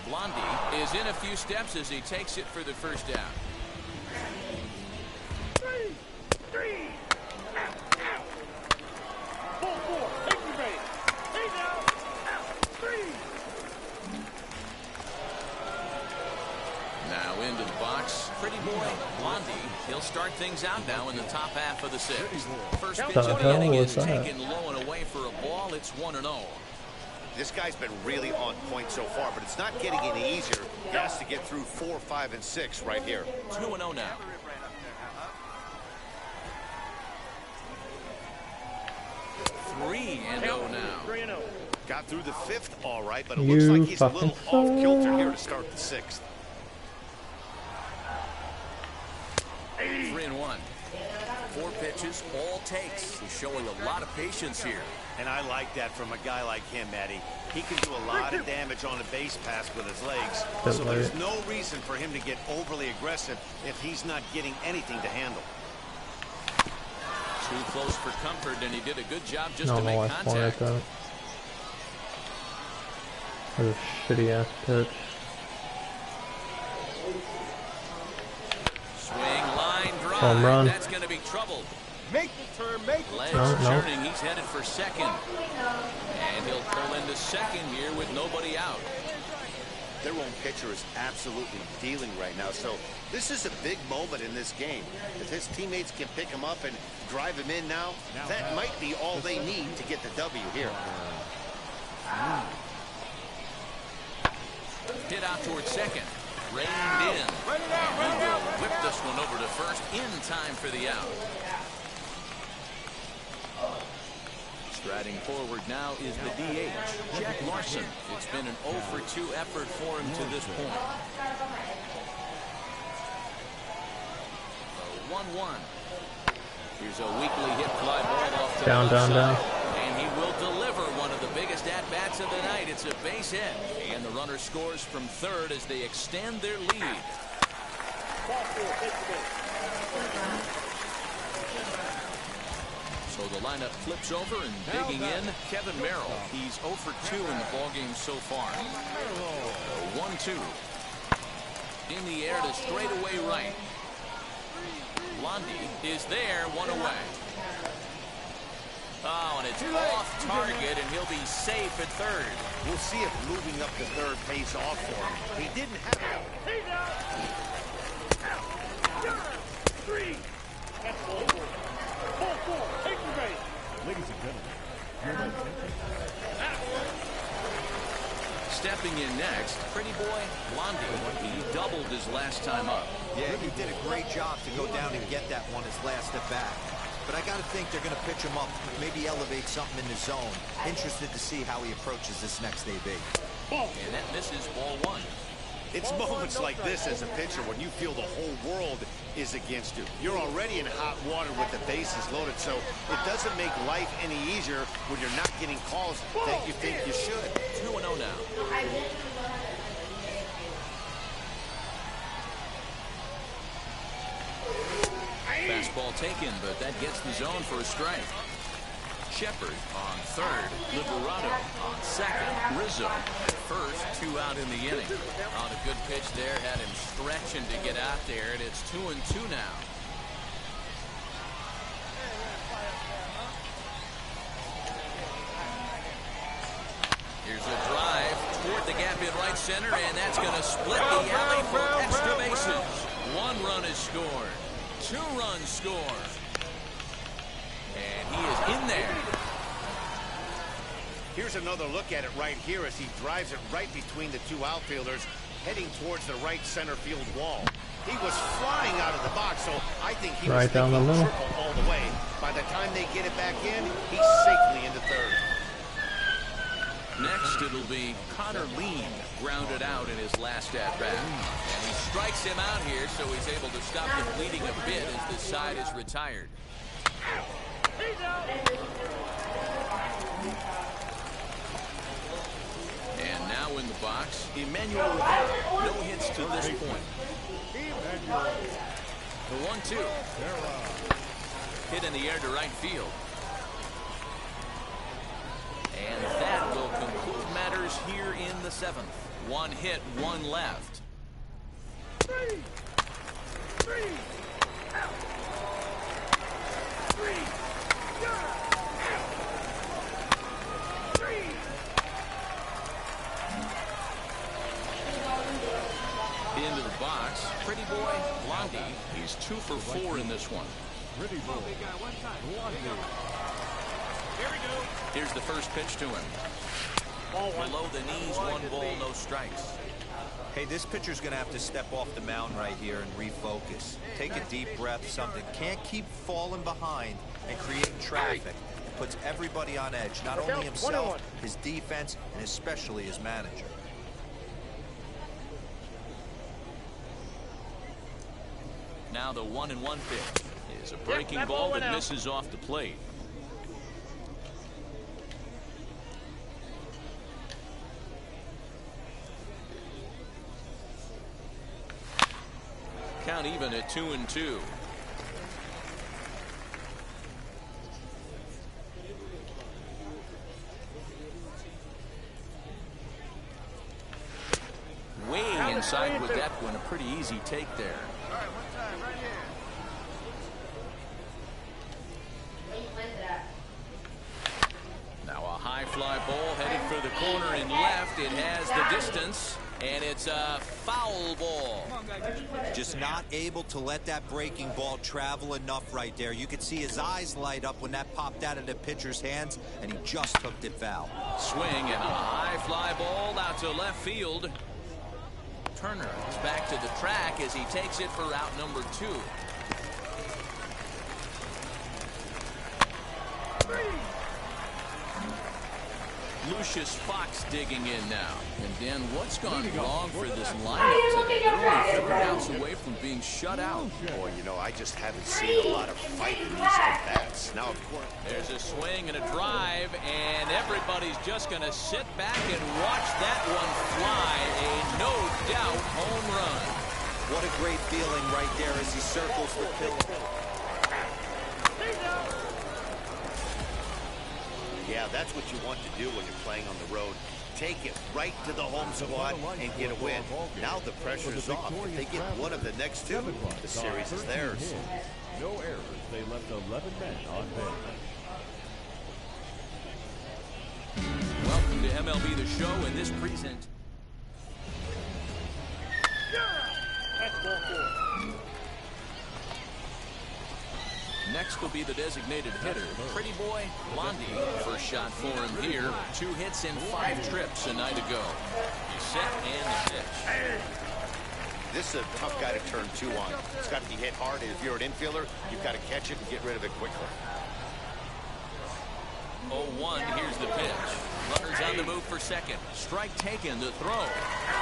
[SPEAKER 1] Blondie is in a few steps as he takes it for the first down. Now into the box, Pretty Boy, Blondie. He'll start things out now in the top half of the 6th. First pitch of the inning is taken low and away for a ball. It's 1-0.
[SPEAKER 2] This guy's been really on point so far, but it's not getting any easier. He has to get through 4, 5, and 6 right here.
[SPEAKER 1] 2-0 now. Three and 0 now.
[SPEAKER 2] Got through the 5th all right, but it looks like he's a little off kilter here to start the 6th.
[SPEAKER 1] 3-1. 4 pitches, all takes. He's showing a lot of patience here.
[SPEAKER 2] And I like that from a guy like him, Maddie. He can do a lot of damage on a base pass with his legs. So there's no reason for him to get overly aggressive if he's not getting anything to handle.
[SPEAKER 1] Too close for comfort, and he did a good job just to make contact.
[SPEAKER 6] That was a shitty ass pitch.
[SPEAKER 1] Swing, line, drive.
[SPEAKER 6] Home run.
[SPEAKER 1] That's going to be trouble.
[SPEAKER 3] Make the turn, make the
[SPEAKER 1] Legs
[SPEAKER 3] turn.
[SPEAKER 1] turning, he's headed for second. And he'll pull into second here with nobody out.
[SPEAKER 2] Their own pitcher is absolutely dealing right now, so this is a big moment in this game. If his teammates can pick him up and drive him in now, that might be all they need to get the W here.
[SPEAKER 1] Hit out towards second. Reined in. And he will whip this one over to first in time for the out. Striding forward now is the DH, Jack Larson. It's been an 0-for-2 effort for him to this point. 1-1. Here's a weakly hit fly ball off to the left side. And he will deliver one of the biggest at-bats of the night. It's a base hit. And the runner scores from third as they extend their lead. So the lineup flips over and digging in, Kevin Merrill. He's 0-for-2 in the ballgame so far. 1-2. In the air to straightaway right. Blondie is there, 1 away. Oh, and it's off target, and he'll be safe at third.
[SPEAKER 2] We'll see if moving up to third pays off for him. He didn't have it.
[SPEAKER 3] Three. That's ball four. Ball four. Take the base.
[SPEAKER 4] Ladies and gentlemen, your attention.
[SPEAKER 1] Stepping in next, Pretty Boy, Blondie. He doubled his last time up.
[SPEAKER 5] Yeah, he did a great job to go down and get that one his last at bat. But I got to think they're going to pitch him up, maybe elevate something in the zone. Interested to see how he approaches this next AB.
[SPEAKER 1] And that misses ball 1.
[SPEAKER 2] It's moments like this as a pitcher when you feel the whole world is against you. You're already in hot water with the bases loaded, so it doesn't make life any easier when you're not getting calls that you think you should.
[SPEAKER 1] 2-0 now. Fastball taken, but that gets the zone for a strike. Shepard on third, Liberato on second, Rizzo at first, 2 out in the inning. On a good pitch there, had him stretching to get out there, and it's 2-2 now. Here's a drive toward the gap in right center, and that's going to split the alley for extra bases. 1 run is scored. 2 runs scored. And he is in there.
[SPEAKER 2] Here's another look at it right here as he drives it right between the 2 outfielders, heading towards the right center field wall. He was flying out of the box, so I think he was
[SPEAKER 6] down the middle.
[SPEAKER 2] triple all the way. By the time they get it back in, he's safely into third.
[SPEAKER 1] Next, it'll be Connor Lean, grounded out in his last at-bat. And he strikes him out here, so he's able to stop the bleeding a bit as the side is retired. And now in the box, Emmanuel Rivera. No hits to this point. The 1-2. Hit in the air to right field. And that will conclude matters here in the 7th. 1 hit, 1 left.
[SPEAKER 3] 3, out. 3, out. 3.
[SPEAKER 1] Into the box, Pretty Boy Blondie. He's 2 for 4 in this one.
[SPEAKER 4] Pretty Boy Blondie.
[SPEAKER 1] Here's the first pitch to him. Below the knees, 1 ball, no strikes.
[SPEAKER 5] Hey, this pitcher's going to have to step off the mound right here and refocus. Take a deep breath, something. Can't keep falling behind and creating traffic. It puts everybody on edge, not only himself, his defense, and especially his manager.
[SPEAKER 1] Now the 1-1 pitch is a breaking ball that misses off the plate. Count even at 2-2. Way inside with that one. A pretty easy take there.
[SPEAKER 3] All right, one time, right here.
[SPEAKER 1] Now a high fly ball headed for the corner and left. It has the distance. And it's a foul ball.
[SPEAKER 5] Just not able to let that breaking ball travel enough right there. You could see his eyes light up when that popped out of the pitcher's hands, and he just hooked it foul.
[SPEAKER 1] Swing and a high fly ball out to left field. Turner is back to the track as he takes it for out number 2. Lucius Fox digging in now. And Dan, what's gone wrong for this lineup today? They're only 4 outs away from being shut out.
[SPEAKER 2] Boy, you know, I just haven't seen a lot of fight in these at-bats. Now, of course,
[SPEAKER 1] there's a swing and a drive, and everybody's just going to sit back and watch that one fly. A no-doubt home run.
[SPEAKER 5] What a great feeling right there as he circles the pillow.
[SPEAKER 2] yeah, that's what you want to do when you're playing on the road. Take it right to the home squad and get a win. Now the pressure is off. If they get one of the next 2, the series is theirs.
[SPEAKER 4] No errors. They left 11 men on base.
[SPEAKER 1] Welcome to MLB The Show, and this present.
[SPEAKER 3] That's ball 4.
[SPEAKER 1] Next will be the designated hitter, Pretty Boy Blondie. First shot for him here. 2 hits in 5 trips a night ago. He's set and the pitch.
[SPEAKER 2] This is a tough guy to turn 2 on. It's got to be hit hard. If you're an infielder, you've got to catch it and get rid of it quickly.
[SPEAKER 1] 0-1, here's the pitch. Runners on the move for second. Strike taken, the throw.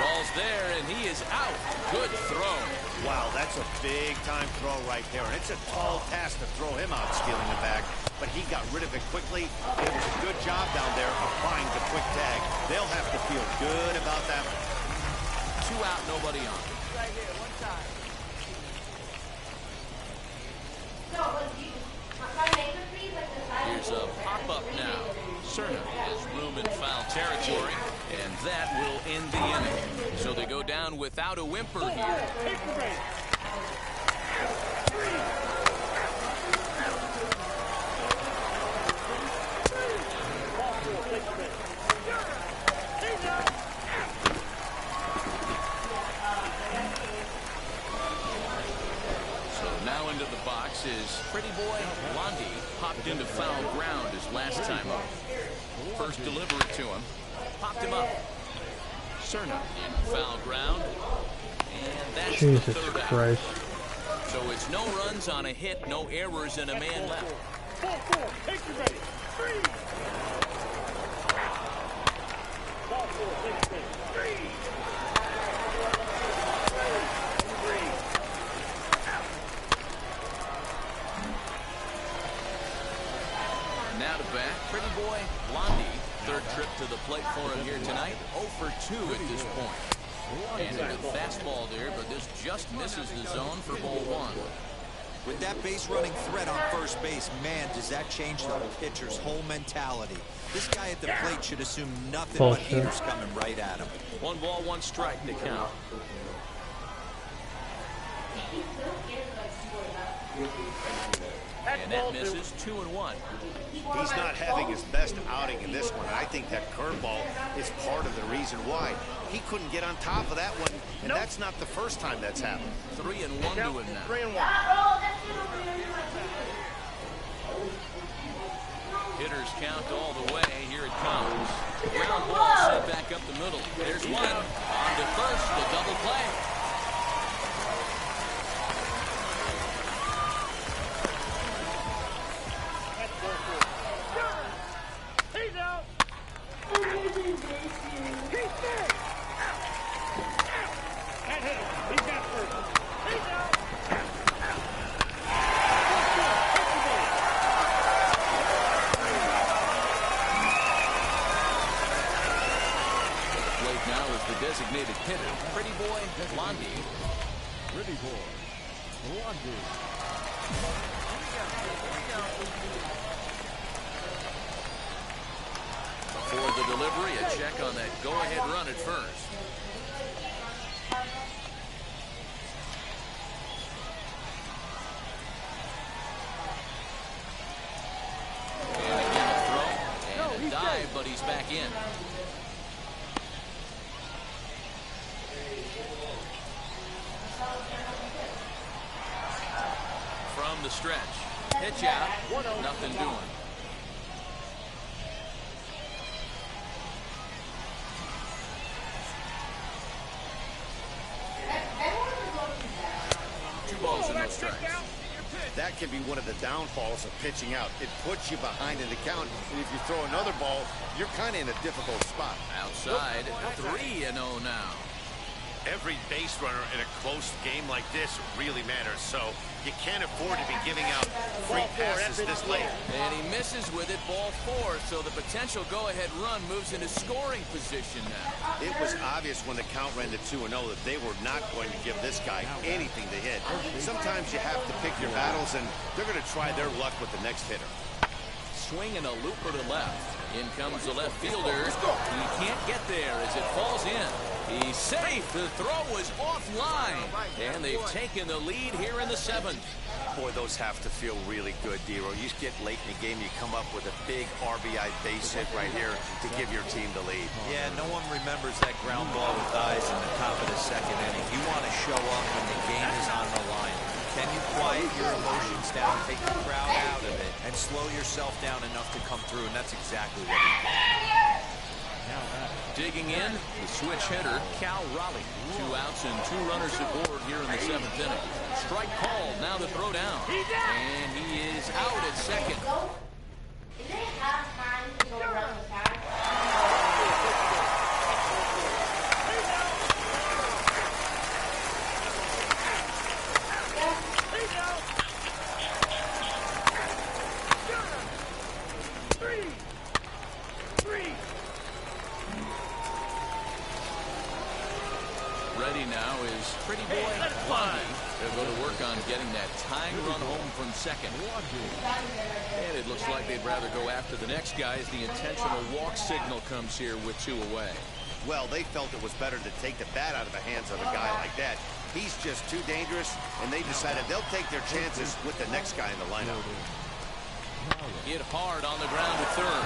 [SPEAKER 1] Ball's there, and he is out. Good throw.
[SPEAKER 2] Wow, that's a big-time throw right there. And it's a tall task to throw him out stealing it back. But he got rid of it quickly. It was a good job down there applying the quick tag. They'll have to feel good about that one.
[SPEAKER 1] 2 out, nobody on.
[SPEAKER 3] Right here, one time.
[SPEAKER 1] Cerna has room in foul territory, and that will end the inning. So they go down without a whimper here. Now into the box is Pretty Boy Blondie. Popped into foul ground his last time up. First delivery to him. Popped him up. Cerna in foul ground. And that's
[SPEAKER 6] Jesus
[SPEAKER 1] the third
[SPEAKER 6] Christ.
[SPEAKER 1] out. So it's no runs on a hit, no errors, and a man left.
[SPEAKER 3] 4-4. Take your ready. 3. Ball 4. Take your ready. 3.
[SPEAKER 1] Now to bat, Pretty Boy Blondie. Third trip to the plate for him here tonight. 0 for 2 at this point. And a good fastball there, but this just misses the zone for ball 1.
[SPEAKER 5] With that base running threat on first base, man, does that change the pitcher's whole mentality. This guy at the plate should assume nothing but hitters coming right at him.
[SPEAKER 1] 1 ball, 1 strike to count. And that misses 2-1.
[SPEAKER 2] He's not having his best outing in this one. I think that curveball is part of the reason why. He couldn't get on top of that one, and that's not the first time that's happened.
[SPEAKER 1] 3-1 to him now.
[SPEAKER 3] 3-1.
[SPEAKER 1] Hitters count all the way. Here it comes. Ground ball sent back up the middle. There's one. On to first, the double play.
[SPEAKER 3] He's out. He's there. Can't hit him. He's got first. He's out.
[SPEAKER 1] Plate now is the designated hitter, Pretty Boy Blondie.
[SPEAKER 4] Pretty Boy Blondie.
[SPEAKER 1] For the delivery, a check on that go-ahead run at first. And again a throw and a dive, but he's back in. From the stretch. Pitch out. Nothing doing.
[SPEAKER 2] That can be one of the downfalls of pitching out. It puts you behind in the count, and if you throw another ball, you're kind of in a difficult spot.
[SPEAKER 1] Outside, 3-0 now.
[SPEAKER 2] Every base runner in a close game like this really matters, so you can't afford to be giving out free passes this late.
[SPEAKER 1] And he misses with it, ball 4, so the potential go-ahead run moves into scoring position now.
[SPEAKER 2] It was obvious when the count ran to 2-0 that they were not going to give this guy anything to hit. Sometimes you have to pick your battles, and they're going to try their luck with the next hitter.
[SPEAKER 1] Swing and a looper to left. In comes the left fielder. He can't get there as it falls in. He's safe. The throw was offline. And they've taken the lead here in the 7th.
[SPEAKER 2] Boy, those have to feel really good, Dero. You get late in the game, you come up with a big RBI base hit right here to give your team the lead.
[SPEAKER 5] Yeah, no one remembers that ground ball with eyes in the top of the 2nd inning. You want to show up when the game is on the line. Can you quiet your emotions down, take the crowd out of it, and slow yourself down enough to come through? And that's exactly what he did.
[SPEAKER 1] Digging in, the switch hitter, Cal Raleigh. 2 outs and 2 runners aboard here in the 7th inning. Strike called, now the throw down. And he is out at second.
[SPEAKER 8] Is it half time to go around the side?
[SPEAKER 1] Ready now is Pretty Boy Blondie. They'll go to work on getting that tying run home from second. And It looks like they'd rather go after the next guy as the intentional walk signal comes here with 2 away.
[SPEAKER 2] Well, they felt it was better to take the bat out of the hands of a guy like that. He's just too dangerous, and they decided they'll take their chances with the next guy in the lineup.
[SPEAKER 1] Hit hard on the ground to third.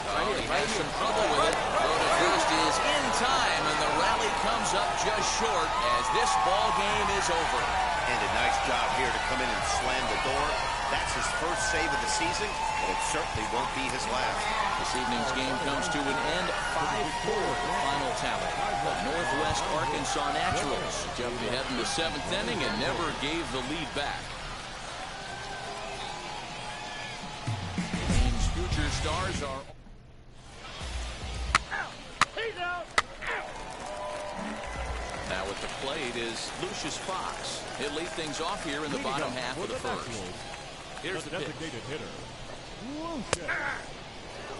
[SPEAKER 1] Oh, he has some trouble with it. Throw to first is in time, and the rally comes up just short as this ball game is over.
[SPEAKER 2] And a nice job here to come in and slam the door. That's his first save of the season, and it certainly won't be his last.
[SPEAKER 1] This evening's game comes to an end 5-4 the final tally. The Northwest Arkansas Naturals jumped ahead in the 7th inning and never gave the lead back. The team's future stars are...
[SPEAKER 3] He's out.
[SPEAKER 1] Now at the plate is Lucius Fox. He'll lead things off here in the bottom half of the first. Here's the pitch.
[SPEAKER 4] Designated hitter, Lucid.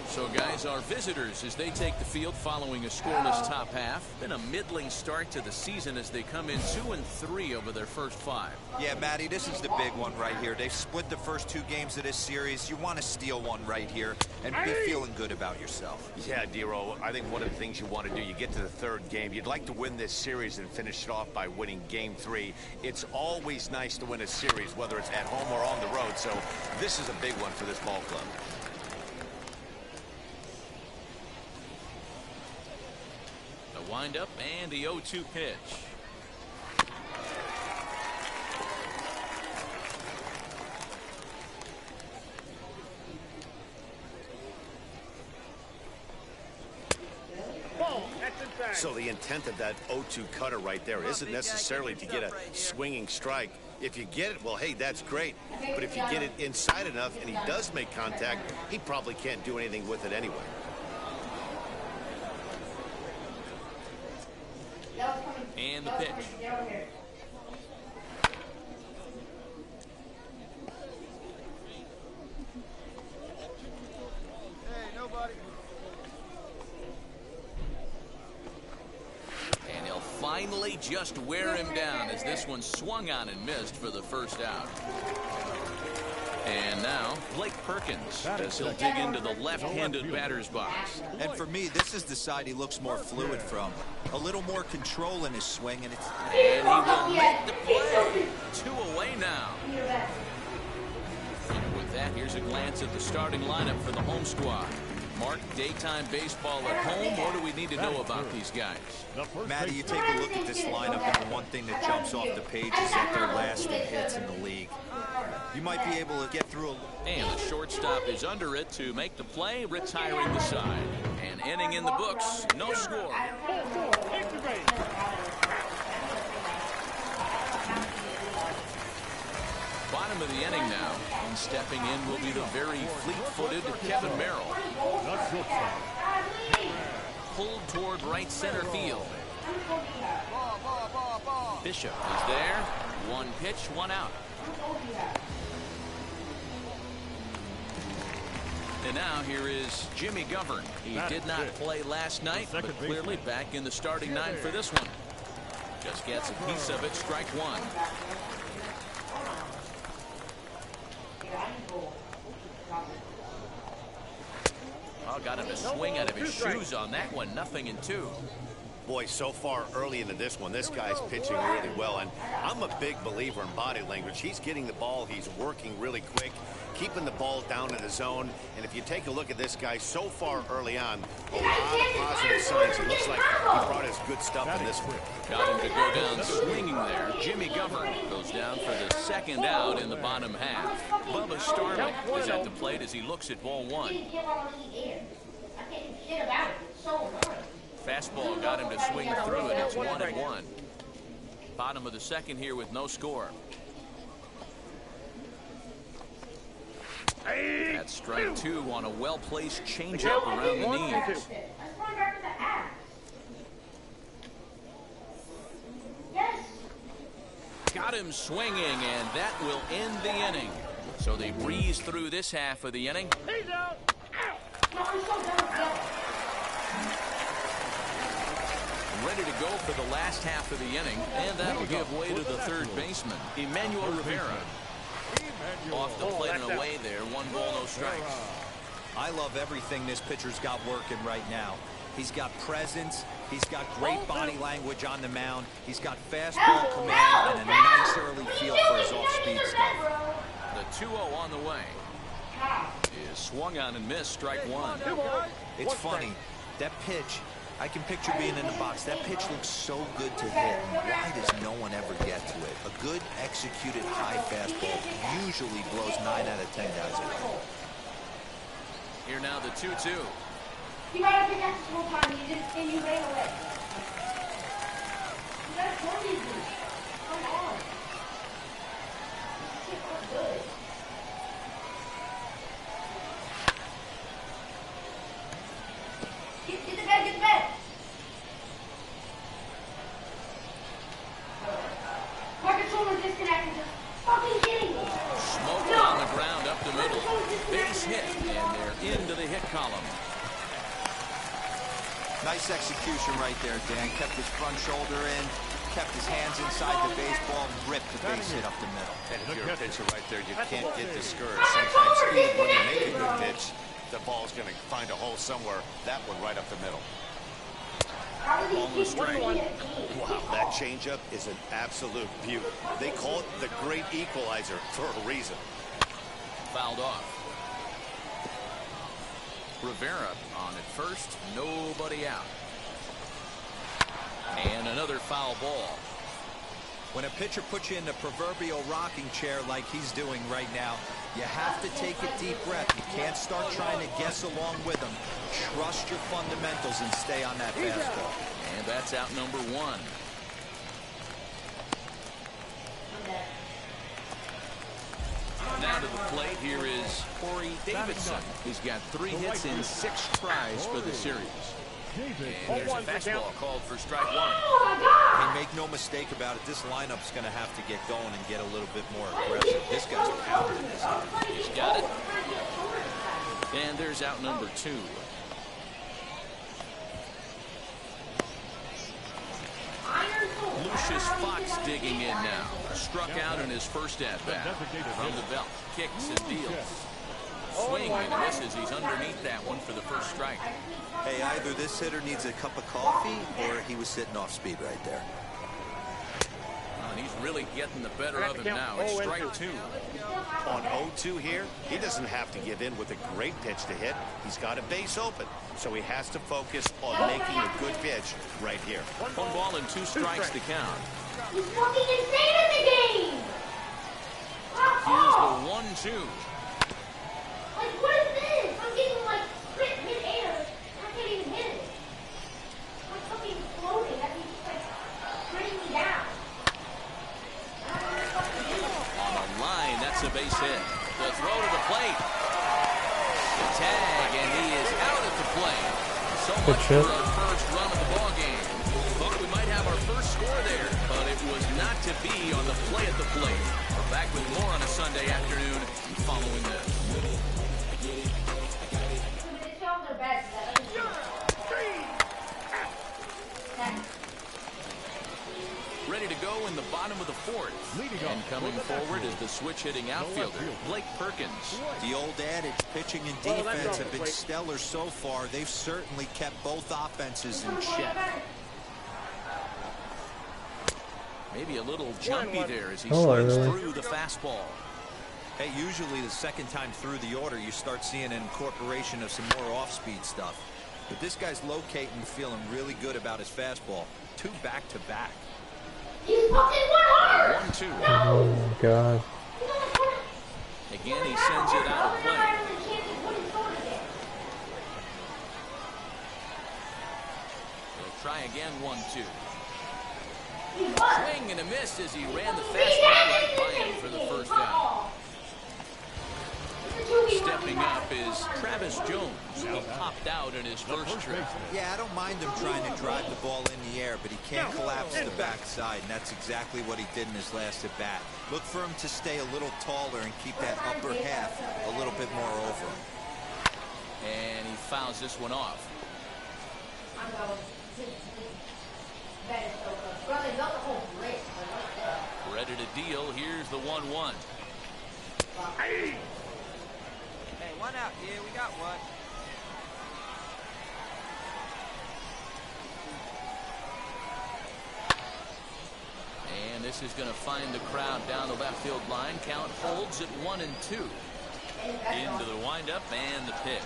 [SPEAKER 1] So, guys, our visitors as they take the field following a scoreless top half. Been a middling start to the season as they come in 2-3 over their first 5.
[SPEAKER 5] Yeah, Matty, this is the big one right here. They've split the first 2 games of this series. You want to steal one right here and be feeling good about yourself.
[SPEAKER 2] Yeah, Dero, I think one of the things you want to do, you get to the 3rd game, you'd like to win this series and finish it off by winning game 3. It's always nice to win a series, whether it's at home or on the road, so this is a big one for this ball club.
[SPEAKER 1] The windup and the 0-2 pitch.
[SPEAKER 2] So the intent of that 0-2 cutter right there isn't necessarily to get a swinging strike. If you get it, well, hey, that's great. But if you get it inside enough and he does make contact, he probably can't do anything with it anyway.
[SPEAKER 1] And the pitch. And he'll finally just wear him down as this one swung on and missed for the first out. And now, Blake Perkins as he'll dig into the left-handed batter's box.
[SPEAKER 5] And for me, this is the side he looks more fluid from. A little more control in his swing, and it's...
[SPEAKER 1] And he will make the play. 2 away now. With that, here's a glance at the starting lineup for the home squad. Mark, daytime baseball at home. What do we need to know about these guys?
[SPEAKER 5] Matty, you take a look at this lineup, and the one thing that jumps off the page is that they're last in hits in the league. You might be able to get through a...
[SPEAKER 1] And the shortstop is under it to make the play, retiring the side. An inning in the books, no score. Bottom of the inning now, and stepping in will be the very fleet-footed Kevin Merrill. Pulled toward right center field. Bishop is there. 1 pitch, 1 out. And now here is Jimmy Govern. He did not play last night, but clearly back in the starting 9 for this one. Just gets a piece of it, strike 1. Oh, got him to swing out of his shoes on that one. 0-2.
[SPEAKER 2] Boy, so far early into this one, this guy's pitching really well, and I'm a big believer in body language. He's getting the ball, he's working really quick, keeping the ball down in the zone, and if you take a look at this guy so far early on, a lot of positive signs. It looks like he brought us good stuff in this one.
[SPEAKER 1] Got him to go down swinging there. Jimmy Govern goes down for the 2nd out in the bottom half. Bubba Starling is at the plate as he looks at ball 1. Fastball got him to swing through it. It's 1-1. Bottom of the 2nd here with no score. That's strike 2 on a well-placed changeup around the knees. Got him swinging, and that will end the inning. So they breeze through this half of the inning.
[SPEAKER 3] He's out.
[SPEAKER 1] Ready to go for the last half of the inning, and that'll give way to the 3rd baseman, Emmanuel Rivera. Off the plate and away there. 1 ball, no strikes.
[SPEAKER 5] I love everything this pitcher's got working right now. He's got presence. He's got great body language on the mound. He's got fastball command and a nice early feel for his off-speed stuff.
[SPEAKER 1] The 2-0 on the way. Is swung on and missed. Strike 1.
[SPEAKER 5] It's funny. That pitch, I can picture being in the box. That pitch looks so good to hit. Why does no one ever get to it? A good executed high fastball usually blows 9 out of 10 guys away.
[SPEAKER 1] Here now the 2-2.
[SPEAKER 8] You gotta pick up the whole time. You ran away. You gotta throw these dudes. Come on. Shit, that's good. Get the bed, get the bed. My controller's disconnected. Just fucking kidding me.
[SPEAKER 1] Smoked on the ground up the middle. Base hit, and they're into the hit column.
[SPEAKER 5] Nice execution right there, Dan. Kept his front shoulder in, kept his hands inside the baseball, and ripped the base hit up the middle.
[SPEAKER 2] And if you're a pitcher right there, you can't get discouraged. Sometimes even when you make a good pitch, the ball's going to find a hole somewhere. That one right up the middle.
[SPEAKER 1] Ball no strike.
[SPEAKER 2] Wow, that changeup is an absolute beaut. They call it the great equalizer for a reason.
[SPEAKER 1] Fouled off. Rivera on at first, nobody out. And another foul ball.
[SPEAKER 5] When a pitcher puts you in the proverbial rocking chair like he's doing right now, you have to take a deep breath. You can't start trying to guess along with him. Trust your fundamentals and stay on that fastball.
[SPEAKER 1] And that's out number 1. Now to the plate, here is Corey Davidson. He's got 3 hits in 6 tries for the series. And there's a fastball called for strike 1.
[SPEAKER 5] Hey, make no mistake about it, this lineup's going to have to get going and get a little bit more aggressive. This guy's pounding this.
[SPEAKER 1] He's got it. And there's out number 2. Lucius Fox digging in now. Struck out in his first at-bat. From the belt. Kicks and deals. Swing and misses. He's underneath that one for the first strike.
[SPEAKER 5] Hey, either this hitter needs a cup of coffee or he was sitting off speed right there.
[SPEAKER 1] And he's really getting the better of him now. It's strike 2.
[SPEAKER 2] On 0-2 here, he doesn't have to give in with a great pitch to hit. He's got a base open, so he has to focus on making a good pitch right here.
[SPEAKER 1] 1 ball and 2 strikes to count.
[SPEAKER 8] He's fucking insane in the game!
[SPEAKER 1] Here's the 1-2.
[SPEAKER 8] Like, what is this? I'm getting, like, hit mid-air. I can't even hit it. I'm fucking floating. That means just, like, bringing me down. I don't know what the fuck to do.
[SPEAKER 1] On a line, that's a base hit. The throw to the plate. The tag, and he is out at the plate. So much for our first run of the ball game. Thought we might have our first score there, but it was not to be on the play at the plate. We're back with more on a Sunday afternoon following this. Ready to go in the bottom of the 4th. And coming forward is the switch-hitting outfielder, Blake Perkins.
[SPEAKER 5] The old adage, pitching and defense have been stellar so far. They've certainly kept both offenses in check.
[SPEAKER 1] Maybe a little jumpy there as he swings through the fastball.
[SPEAKER 5] Hey, usually the second time through the order, you start seeing an incorporation of some more off-speed stuff. But this guy's locating, feeling really good about his fastball. 2 back-to-back.
[SPEAKER 8] He's fucking 1-2.
[SPEAKER 6] Oh my god.
[SPEAKER 1] Again, he sends it out of play. He'll try again, 1-2. Swing and a miss as he ran the fastball right by him for the first out. Stepping up is Travis Jones, who popped out in his first trip.
[SPEAKER 5] Yeah, I don't mind him trying to drive the ball in the air, but he can't collapse the backside, and that's exactly what he did in his last at-bat. Look for him to stay a little taller and keep that upper half a little bit more over him.
[SPEAKER 1] And he fouls this one off.
[SPEAKER 8] Ready
[SPEAKER 1] Ready to deal. Here's the 1-1.
[SPEAKER 3] Hey,
[SPEAKER 5] one out here. We got one.
[SPEAKER 1] And this is going to find the crowd down the left field line. Count holds at 1-2. Into the windup and the pitch.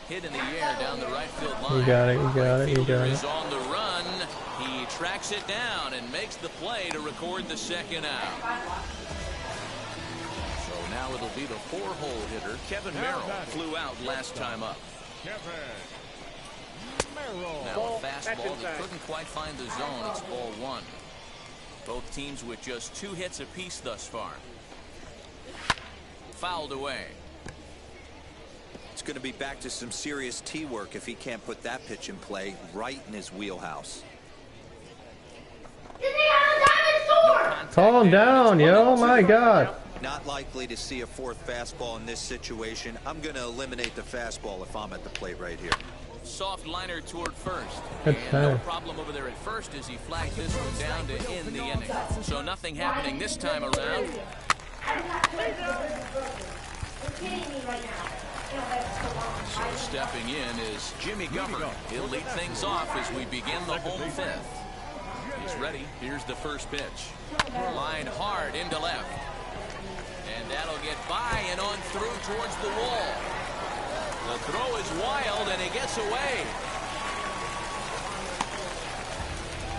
[SPEAKER 1] Hit in the air down the right field line.
[SPEAKER 6] You got it, you got it, you got it.
[SPEAKER 1] Is on the run. He tracks it down and makes the play to record the second out. So now it'll be the 4-hole hitter, Kevin Merrill, flew out last time up. Now a fastball that couldn't quite find the zone. It's ball 1. Both teams with just 2 hits apiece thus far. Fouled away.
[SPEAKER 5] It's going to be back to some serious tee work if he can't put that pitch in play right in his wheelhouse.
[SPEAKER 6] Calm down, yo. Oh my God.
[SPEAKER 5] Not likely to see a 4th fastball in this situation. I'm going to eliminate the fastball if I'm at the plate right here.
[SPEAKER 1] Soft liner toward first.
[SPEAKER 6] Good
[SPEAKER 1] And
[SPEAKER 6] play.
[SPEAKER 1] no problem over there at first as he flagged this one down to end the inning. So nothing happening this time around. So stepping in is Jimmy Gummer. He'll lead things off as we begin the home 5th. He's ready. Here's the first pitch. Line hard into left. And that'll get by and on through towards the wall. The throw is wild and he gets away.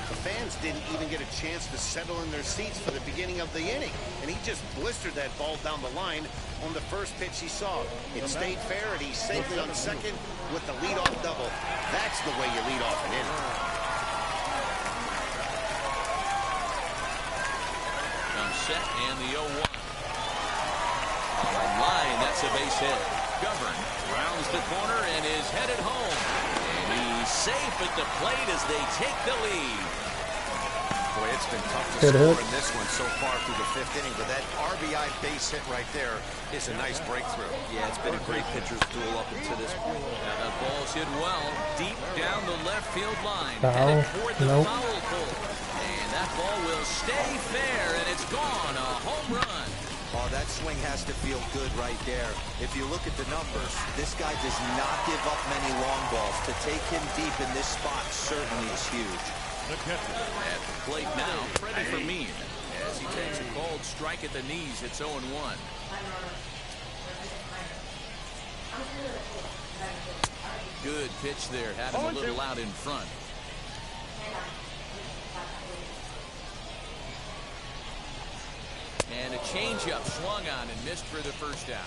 [SPEAKER 2] The fans didn't even get a chance to settle in their seats for the beginning of the inning, and he just blistered that ball down the line on the first pitch he saw. It stayed fair, and he's safely on second with the leadoff double. That's the way you lead off an inning.
[SPEAKER 1] Now set and the 0-1. On the line, that's a base hit. Govern rounds the corner and is headed home. And he's safe at the plate as they take the lead.
[SPEAKER 2] Boy, it's been tough to
[SPEAKER 6] Good
[SPEAKER 2] score
[SPEAKER 6] hit.
[SPEAKER 2] in this one so far through the 5th inning, but that RBI base hit right there is a nice breakthrough.
[SPEAKER 5] Yeah, it's been a great pitcher's duel up until this point.
[SPEAKER 1] Now that ball's hit well, deep down the left field line.
[SPEAKER 6] Foul.
[SPEAKER 1] Headed toward the
[SPEAKER 6] Nope.
[SPEAKER 1] foul pole. And that ball will stay fair, and it's gone. A home run.
[SPEAKER 5] Oh, that swing has to feel good right there. If you look at the numbers, this guy does not give up many long balls. To take him deep in this spot certainly is huge.
[SPEAKER 1] At the plate now, Freddie Fermin. As he takes a cold strike at the knees, it's 0-1. Good pitch there. Had him a little out in front. And a changeup swung on and missed for the first out.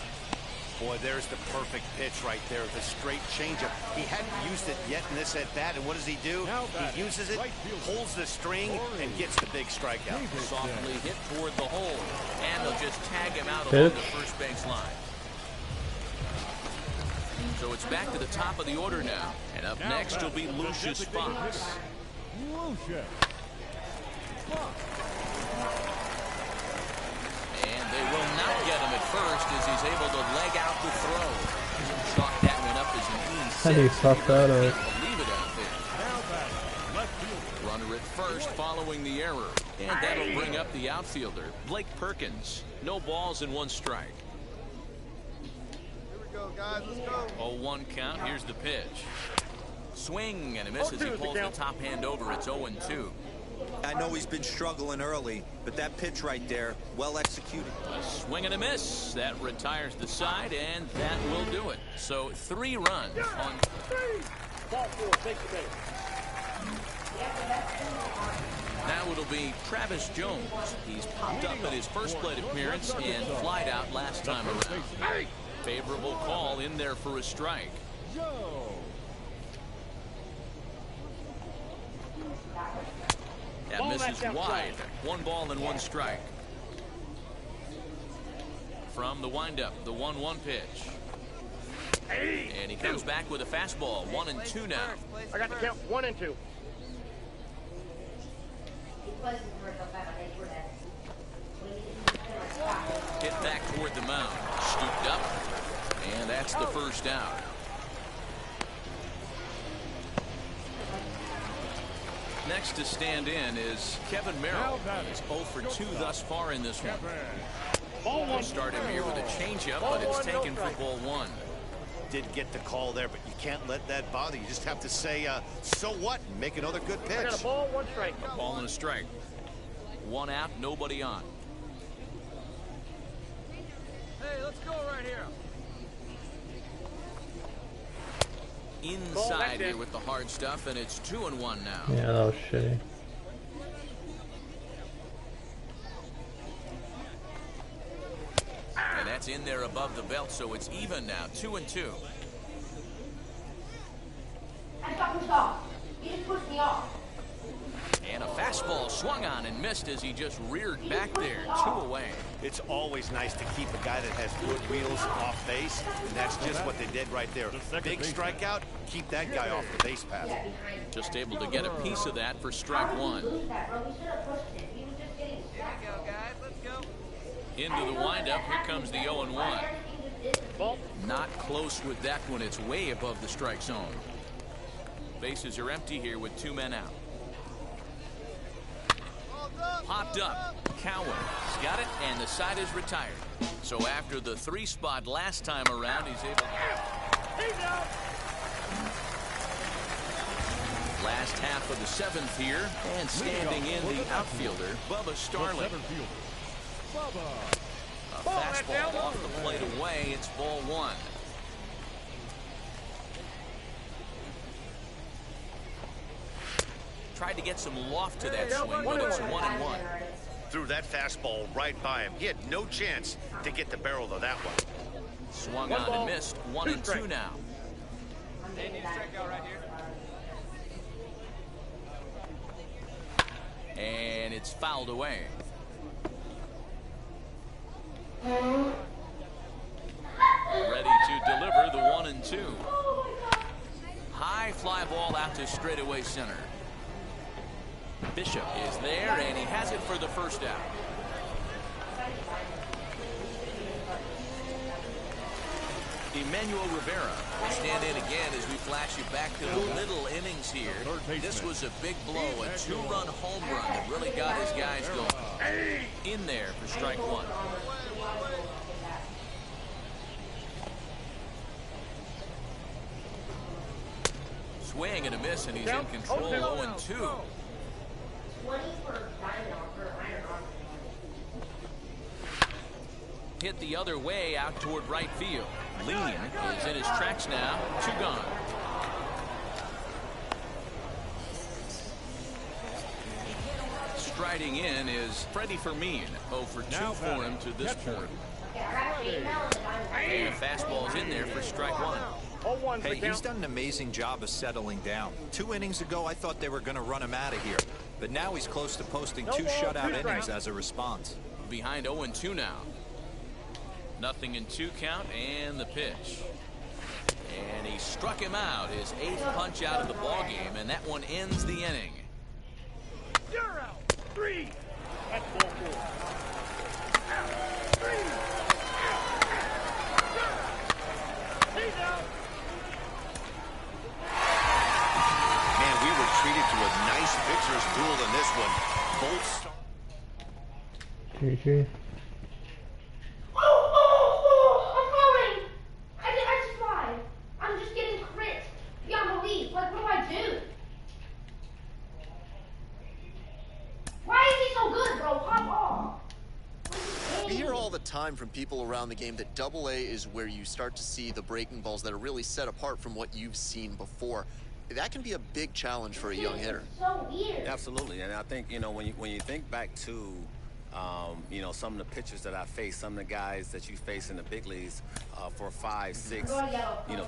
[SPEAKER 2] Boy, there's the perfect pitch right there, the straight changeup. He hadn't used it yet in this at-bat, and what does he do? He uses it, pulls the string, and gets the big strikeout.
[SPEAKER 1] Softly hit toward the hole, and they'll just tag him out
[SPEAKER 6] Pitch.
[SPEAKER 1] along the first base line. So it's back to the top of the order now. And up next will be Lucius Fox. And they will not get him at first as he's able to leg out the throw. Chalk that one up as an
[SPEAKER 6] How do you fuck that up?
[SPEAKER 1] Leave it out there. Runner at first following the error. And that'll bring up the outfielder, Blake Perkins. No balls and 1 strike.
[SPEAKER 3] Here we go, guys. Let's go.
[SPEAKER 1] 0-1 count. Here's the pitch. Swing and a miss as he pulls the top hand over. It's 0-2.
[SPEAKER 5] I know he's been struggling early, but that pitch right there, well executed.
[SPEAKER 1] A swing and a miss. That retires the side, and that will do it. So 3 runs on.
[SPEAKER 3] Ball 4, take the base.
[SPEAKER 1] Now it'll be Travis Jones. He's popped up at his first plate appearance and flied out last time around. Favorable call in there for a strike. That misses wide. 1 ball and 1 strike. From the windup, the 1-1 pitch. And he comes back with a fastball. 1-2 now.
[SPEAKER 3] I got the count. 1 and 2.
[SPEAKER 1] Hit back toward the mound. Scooped up. And that's the first out. Next to stand in is Kevin Merrill. He's 0 for 2 thus far in this one.
[SPEAKER 3] Ball
[SPEAKER 1] They
[SPEAKER 3] one.
[SPEAKER 1] start him here with a changeup, but it's taken for ball one.
[SPEAKER 2] Did get the call there, but you can't let that bother you. Just have to say, so what, and make another good
[SPEAKER 3] I got
[SPEAKER 2] pitch.
[SPEAKER 3] a ball, one strike.
[SPEAKER 1] A ball and a strike. One out, nobody on.
[SPEAKER 3] Hey, let's go right here.
[SPEAKER 1] Inside here with the hard stuff, and it's 2-1 now.
[SPEAKER 6] Yeah, that was shitty.
[SPEAKER 1] And that's in there above the belt, so it's even now, 2-2.
[SPEAKER 8] I just got pushed off. You just pushed me off.
[SPEAKER 1] And a fastball swung on and missed as he just reared back there, 2 away.
[SPEAKER 2] It's always nice to keep a guy that has good wheels off base, and that's just what they did right there. Big strikeout, keep that guy off the base path.
[SPEAKER 1] Just able to get a piece of that for strike one. Into the windup, here comes the 0-1. Not close with that one, it's way above the strike zone. Bases are empty here with 2 men out. Popped up. Cowan has got it, and the side is retired. So after the 3 spot last time around, he's able to... Last half of the 7th here, and standing in the outfielder, Bubba Starling. A fastball off the plate away. It's ball one. Tried to get some loft to that swing, but it's 1-1.
[SPEAKER 2] Threw that fastball right by him. He had no chance to get the barrel of that one.
[SPEAKER 1] Swung on and missed. 1-2 now. And it's fouled away. Ready to deliver the 1-2. High fly ball out to straightaway center. Bishop is there, and he has it for the first out. Emmanuel Rivera will stand in again as we flash you back to the middle innings here. This was a big blow, a 2-run home run that really got his guys going. In there for strike one. Swing and a miss, and he's in control. 0-2. Hit the other way out toward right field. Lean is in his tracks now. 2 gone. Striding in is Freddie Fermin. 0 for 2 for him to this point. And a fastball's in there for strike one.
[SPEAKER 5] Hey, he's done an amazing job of settling down. 2 innings ago, I thought they were going to run him out of here. But now he's close to posting 2 shutout innings as a response.
[SPEAKER 1] Behind 0-2 now. 0-2 count, and the pitch. And he struck him out, his 8th punch out of the ball game, and that one ends the inning.
[SPEAKER 3] You're out. 3. That's ball 4. Out. 3. He's out.
[SPEAKER 2] Man, we were treated to a nice pitcher's duel in this one. Colts.
[SPEAKER 6] GG.
[SPEAKER 8] I'm just getting crit beyond belief. Like, what do I do? Why is he so good, bro? Pop off.
[SPEAKER 10] We hear all the time from people around the game that AA is where you start to see the breaking balls that are really set apart from what you've seen before. That can be a big challenge for a young hitter.
[SPEAKER 8] So weird.
[SPEAKER 7] Absolutely, and I think, you know, when you think back to you know, some of the pitchers that I faced, some of the guys that you face in the big leagues for 5, 6,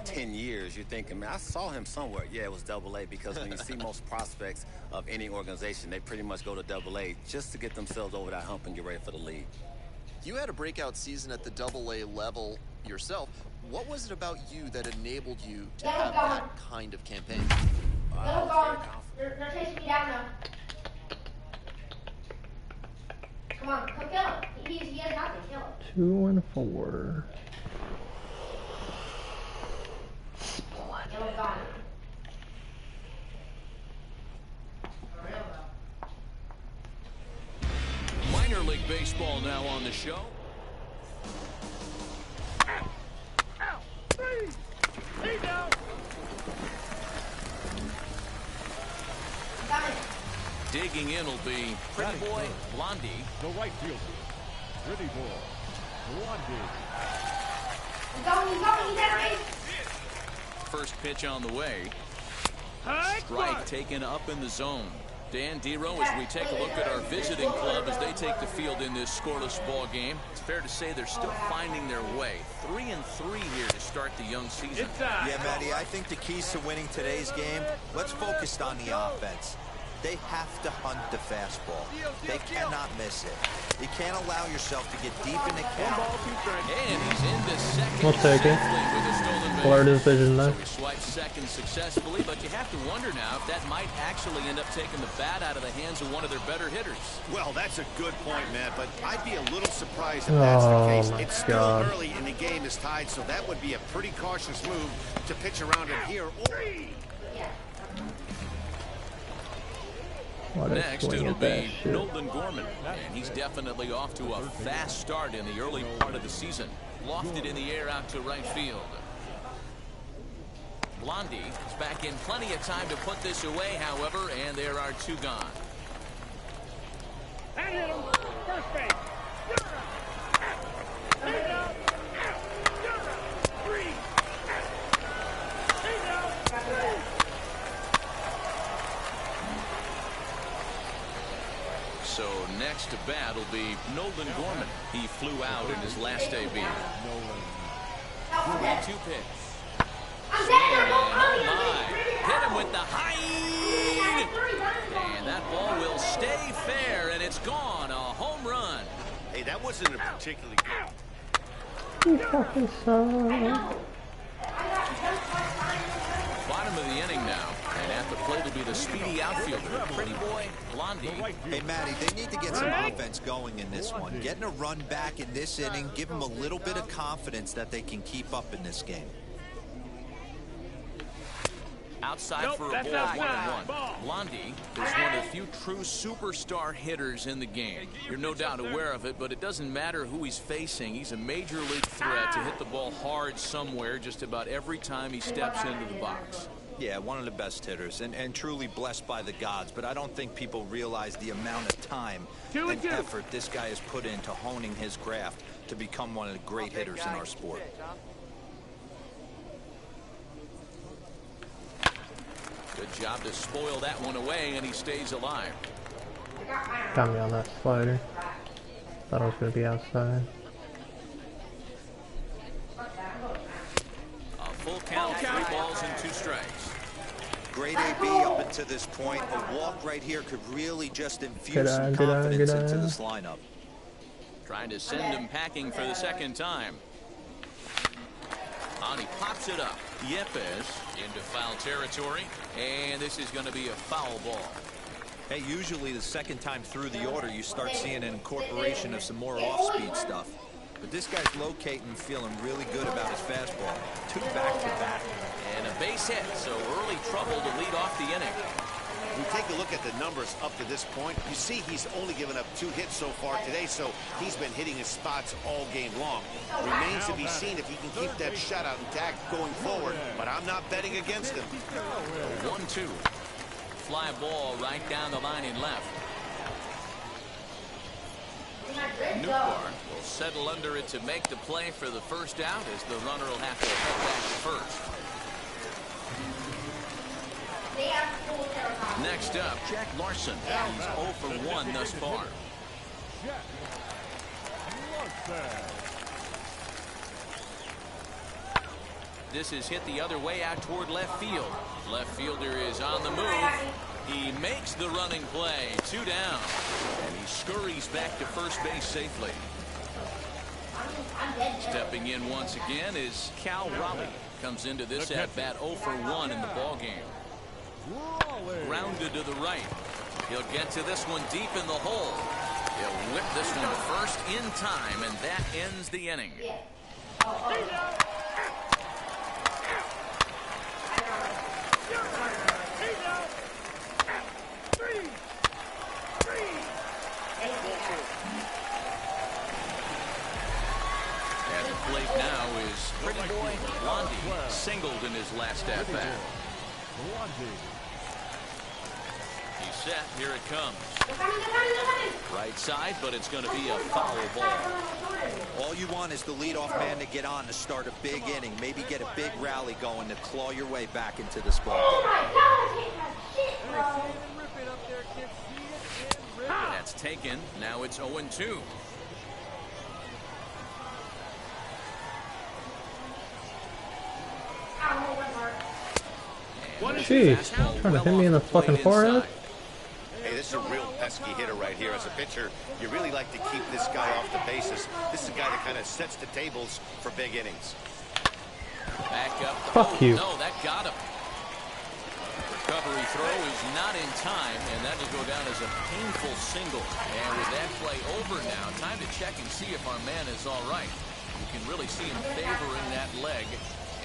[SPEAKER 7] 10 years, you're thinking, man, I saw him somewhere. Yeah, it was AA, because when you see most prospects of any organization, they pretty much go to AA just to get themselves over that hump and get ready for the league.
[SPEAKER 10] You had a breakout season at the AA level yourself. What was it about you that enabled you to have that kind of campaign?
[SPEAKER 8] They're chasing me down now. Come on, come kill him. He has nothing. Kill him.
[SPEAKER 6] 2 and 4.
[SPEAKER 8] Yellow gone.
[SPEAKER 1] Minor League Baseball now on the show. Digging in will be Pretty Boy Blondie.
[SPEAKER 4] The right fielder, Pretty Boy Blondie.
[SPEAKER 1] First pitch on the way. Strike taken up in the zone. Dan Dero, as we take a look at our visiting club as they take the field in this scoreless ball game, it's fair to say they're still finding their way. 3-3 here to start the young season.
[SPEAKER 5] Yeah, Matty, I think the keys to winning today's game, let's focus on the offense. They have to hunt the fastball. They cannot miss it. You can't allow yourself to get deep in the count.
[SPEAKER 1] And he's into second.
[SPEAKER 6] We'll take it.
[SPEAKER 1] With a stolen base.
[SPEAKER 6] Florida's vision though.
[SPEAKER 1] So he swiped second successfully, but you have to wonder now if that might actually end up taking the bat out of the hands of one of their better hitters.
[SPEAKER 2] Well, that's a good point, Matt, but I'd be a little surprised if that's the case. It's still early and the game is tied, so that would be a pretty cautious move to pitch around him here.
[SPEAKER 1] Next, it'll be Nolan Gorman, and he's definitely off to a fast start in the early part of the season. Lofted in the air out to right field. Blondie is back in plenty of time to put this away, however, and there are two gone.
[SPEAKER 3] That hit him. First base. Take out. Three. Take out.
[SPEAKER 1] So next to bat will be Nolan Gorman. He flew out in his last AB. 3-2 pitch. Hit him with the height. And that ball will stay fair, and it's gone. A home run.
[SPEAKER 2] Hey, that wasn't a particularly good.
[SPEAKER 6] You fucking suck.
[SPEAKER 1] Bottom of the inning now, and at the plate will be the speedy outfielder, Pretty Boy Blondie.
[SPEAKER 5] Hey, Matty, they need to get some offense going in this one. Getting a run back in this inning, give them a little bit of confidence that they can keep up in this game.
[SPEAKER 1] Outside for a ball, 1-1. Blondie is one of the few true superstar hitters in the game. You're no doubt aware of it, but it doesn't matter who he's facing. He's a major league threat to hit the ball hard somewhere just about every time he steps into the box.
[SPEAKER 5] Yeah, one of the best hitters, and truly blessed by the gods, but I don't think people realize the amount of time and effort this guy has put into honing his craft to become one of the great hitters in our sport.
[SPEAKER 1] Good job to spoil that one away, and he stays alive.
[SPEAKER 6] Got me on that slider. Thought I was going to be outside.
[SPEAKER 1] A full count, 3 balls and 2 strikes.
[SPEAKER 5] Great AB up until this point. A walk right here could really just infuse some confidence into this lineup.
[SPEAKER 1] Trying to send him packing for the second time. And he pops it up. Yepes into foul territory, and this is going to be a foul ball.
[SPEAKER 5] Hey, usually the second time through the order, you start seeing an incorporation of some more off-speed stuff. But this guy's locating, feeling really good about his fastball. 2 back-to-back.
[SPEAKER 1] And a base hit, so early trouble to lead off the inning.
[SPEAKER 2] We take a look at the numbers up to this point. You see he's only given up 2 hits so far today, so he's been hitting his spots all game long. Remains to be seen if he can keep that shutout intact going forward, but I'm not betting against him.
[SPEAKER 1] 1-2. Fly ball right down the line in left. Newbar will settle under it to make the play for the first out, as the runner will have to head back to first. Next up, Jack Larson. He's 0 for 1 thus far. This is hit the other way out toward left field. Left fielder is on the move. He makes the running play. 2 down. And he scurries back to first base safely. Stepping in once again is Cal Raleigh. Comes into this at-bat 0 for 1 in the ballgame. Grounded to the right. He'll get to this one deep in the hole. He'll whip this one to first in time, and that ends the inning. At the plate now is Pretty Boy Blondie, singled in his last at-bat. He set. Here it comes. Right side, but it's going to be a foul ball.
[SPEAKER 5] All you want is the leadoff man to get on to start a big inning. Maybe get a big rally going to claw your way back into this ball.
[SPEAKER 8] Oh my God, I hate that shit, bro.
[SPEAKER 1] That's taken. Now it's 0-2.
[SPEAKER 6] Jeez, trying to hit me in the fucking forehead.
[SPEAKER 2] Hey, this is a real pesky hitter right here. As a pitcher, you really like to keep this guy off the bases. This is a guy that kind of sets the tables for big innings.
[SPEAKER 1] Back up.
[SPEAKER 6] Fuck you.
[SPEAKER 1] No, that got him. Recovery throw is not in time, and that will go down as a painful single. And with that play over now, time to check and see if our man is all right. You can really see him favoring that leg.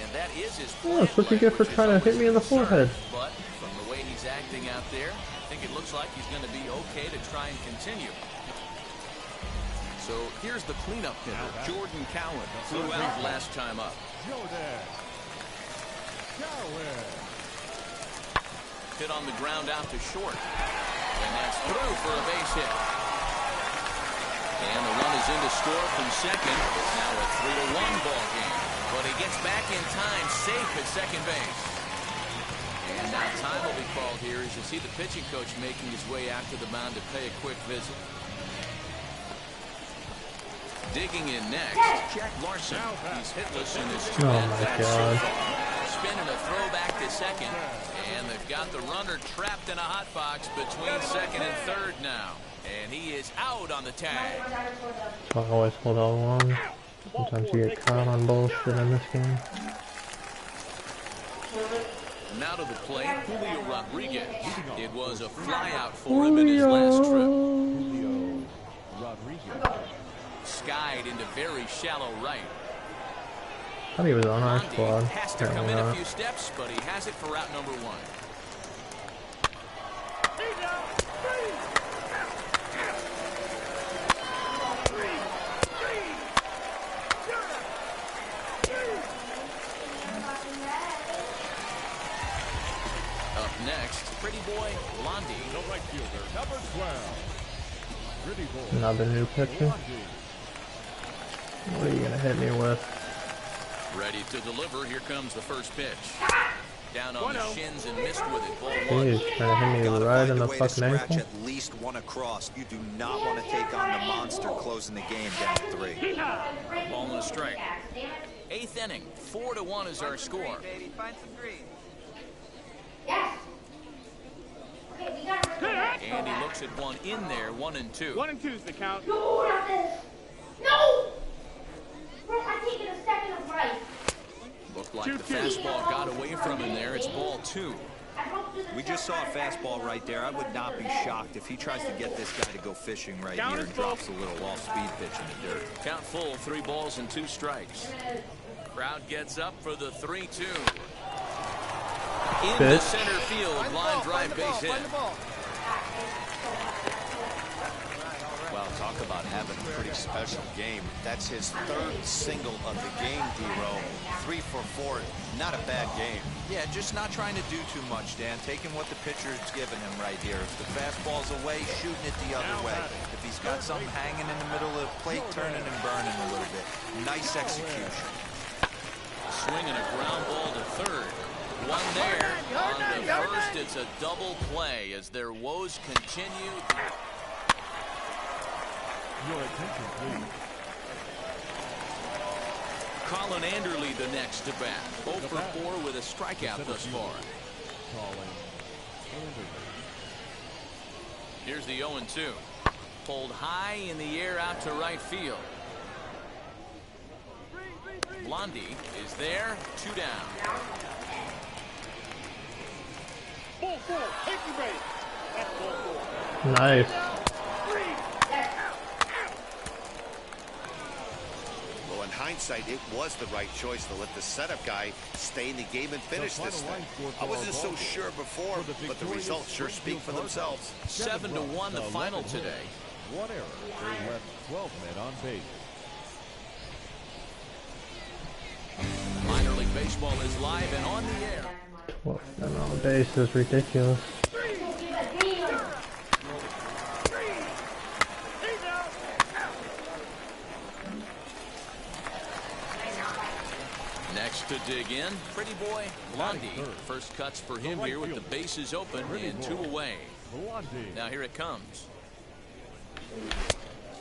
[SPEAKER 1] And that is his
[SPEAKER 6] Oh, that's what you get for trying to hit me in the forehead.
[SPEAKER 1] But from the way he's acting out there, I think it looks like he's going to be okay to try and continue. So here's the cleanup hitter, Jordan Cowan, flew out last time up. Hit on the ground out to short. And that's through for a base hit. And the run is in to score from second. It's now a 3-1 ball game. But he gets back in time, safe at second base. And now time will be called here as you see the pitching coach making his way out to the mound to pay a quick visit. Digging in next, Jack Larson. He's hitless in this
[SPEAKER 6] Oh my God.
[SPEAKER 1] Spinning a throw back to second. And they've got the runner trapped in a hot box between second and third now. And he is out on the tag.
[SPEAKER 6] I always hold on one. Sometimes you get caught on bullshit in this game.
[SPEAKER 1] Now to the plate, Julio Rodriguez. It was a flyout for him in his last trip.
[SPEAKER 4] Julio Rodriguez.
[SPEAKER 1] Skied into very shallow right.
[SPEAKER 6] I thought he was on our squad.
[SPEAKER 1] Has to come in a few steps, but he has it for route number 1. Next, Pretty Boy Blondie.
[SPEAKER 4] The right fielder, number 12. Pretty Boy.
[SPEAKER 6] Another new pitcher. What are you gonna hit me with?
[SPEAKER 1] Ready to deliver. Here comes the first pitch. Down on the shins and missed with it. Ball 1.
[SPEAKER 6] Jeez, trying to hit me right in the fucking ankle.
[SPEAKER 5] At least one across. You do not want to take on the monster closing the game down 3.
[SPEAKER 1] Ball and a strike. 8th inning. 4-1 is our score.
[SPEAKER 11] Find some green.
[SPEAKER 8] Yes. Okay, we got to
[SPEAKER 1] And he looks at one in there, 1-2.
[SPEAKER 3] 1-2's the count.
[SPEAKER 8] No, not this. No! Bro, I'm taking a second of right.
[SPEAKER 1] Looked like the fastball got away from him there. It's ball 2.
[SPEAKER 5] We just saw a fastball right there. I would not be shocked if he tries to get this guy to go fishing right here and drops a little off-speed pitch in the dirt.
[SPEAKER 1] Count full, 3 balls and 2 strikes. Crowd gets up for the 3-2. In the center field, line drive base hit.
[SPEAKER 2] Well, talk about having a pretty special game. That's his 3rd single of the game, D-Row. 3 for 4, not a bad game.
[SPEAKER 5] Yeah, just not trying to do too much, Dan. Taking what the pitcher's giving him right here. If the fastball's away, shooting it the other way. If he's got something hanging in the middle of the plate, turning and burning a little bit. Nice execution.
[SPEAKER 1] Swinging a ground ball to third. One there. On the first, it's a double play as their woes continue.
[SPEAKER 4] Your attention, please.
[SPEAKER 1] Colin Anderle the next to bat. 0 for 4 with a strikeout thus far. Here's the 0-2. Pulled high in the air out to right field. Blondie is there, 2 down.
[SPEAKER 3] Ball 4, take your base. That's ball 4.
[SPEAKER 6] Nice.
[SPEAKER 2] Well, in hindsight, it was the right choice to let the setup guy stay in the game and finish this thing. I wasn't so sure before, but the results sure speak for themselves.
[SPEAKER 1] 7-1 the final today.
[SPEAKER 4] 1 error. They left 12 men on base.
[SPEAKER 1] Minor League Baseball is live and on the air.
[SPEAKER 6] 12 men on base is ridiculous.
[SPEAKER 1] Next to dig in, pretty boy, Blondie. First cuts for him here with the bases open and 2 away. Now here it comes.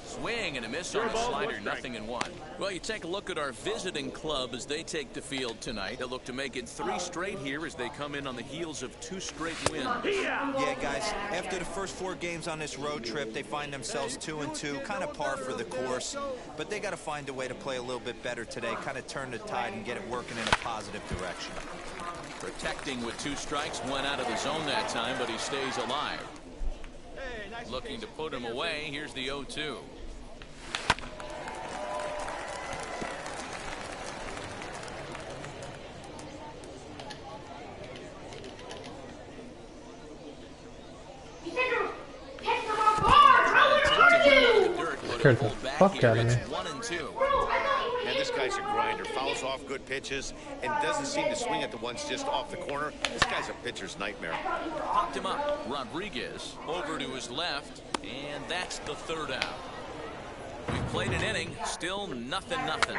[SPEAKER 1] Swing and a miss on a slider, 0-1. Well, you take a look at our visiting club as they take the field tonight. They'll look to make it 3 straight here as they come in on the heels of 2 straight wins.
[SPEAKER 5] Yeah, guys, after the first 4 games on this road trip, they find themselves 2-2, kind of par for the course. But they got to find a way to play a little bit better today, kind of turn the tide and get it working in a positive direction.
[SPEAKER 1] Protecting with 2 strikes, went out of the zone that time, but he stays alive. Looking to put him away. Here's the 0-2.
[SPEAKER 6] Scared the fuck out of me.
[SPEAKER 1] 1-2.
[SPEAKER 2] And this guy's a grinder. Fouls off good pitches and doesn't seem to swing at the ones just off the corner. This guy's a pitcher's nightmare.
[SPEAKER 1] Popped him up. Rodriguez over to his left, and that's the 3rd out. We've played an inning, still 0-0.